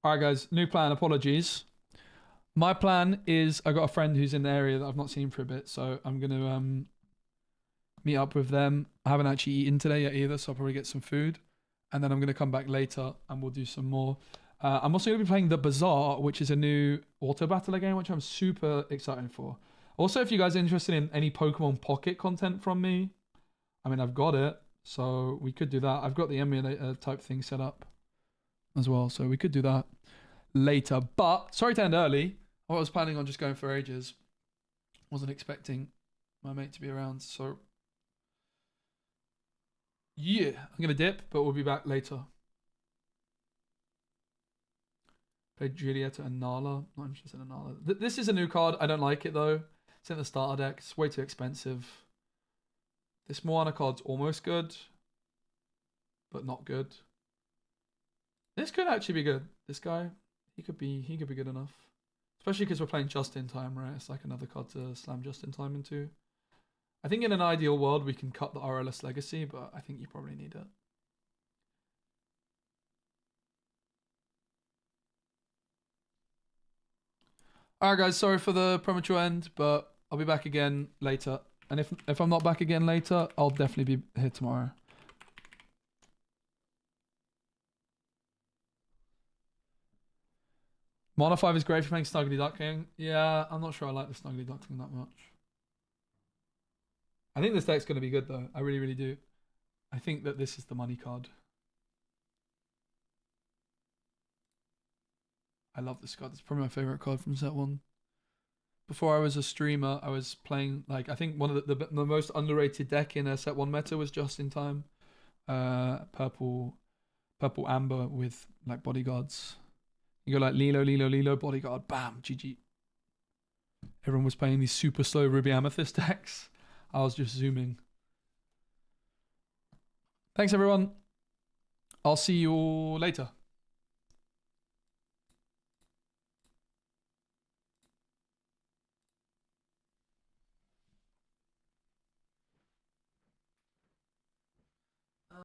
Speaker 1: Alright guys, new plan, apologies. My plan is, I got a friend who's in the area that I've not seen for a bit, so I'm going to meet up with them. I haven't actually eaten today yet either, so I'll probably get some food. And then I'm going to come back later and we'll do some more. I'm also going to be playing The Bazaar, which is a new auto battler game, which I'm super excited for. Also, if you guys are interested in any Pokemon Pocket content from me, I mean, I've got it, so we could do that. I've got the emulator type thing set up as well, so we could do that later. But sorry to end early. I was planning on just going for ages. Wasn't expecting my mate to be around, so yeah, I'm gonna dip, but we'll be back later. Played Julieta and Nala. Not interested in Nala. This is a new card. I don't like it though. It's in the starter deck. It's way too expensive. This Moana card's almost good, but not good. This could actually be good. This guy, he could be good enough. Especially because we're playing just in time, right? It's like another card to slam just in time into. I think in an ideal world we can cut the RLS legacy, but I think you probably need it. Alright guys, sorry for the premature end, but I'll be back again later. And if I'm not back again later, I'll definitely be here tomorrow. Mono 5 is great for playing Snuggly Duckling. Yeah, I'm not sure I like the Snuggly Duckling that much. I think this deck's going to be good though. I really, really do. I think that this is the money card. I love this card. It's probably my favorite card from set 1. Before I was a streamer, I was playing, like, I think one of the most underrated deck in a set 1 meta was Just in Time. Purple Amber with, like, bodyguards. You go like Lilo, bodyguard, bam, GG. Everyone was playing these super slow Ruby Amethyst decks. I was just zooming. Thanks, everyone. I'll see you all later.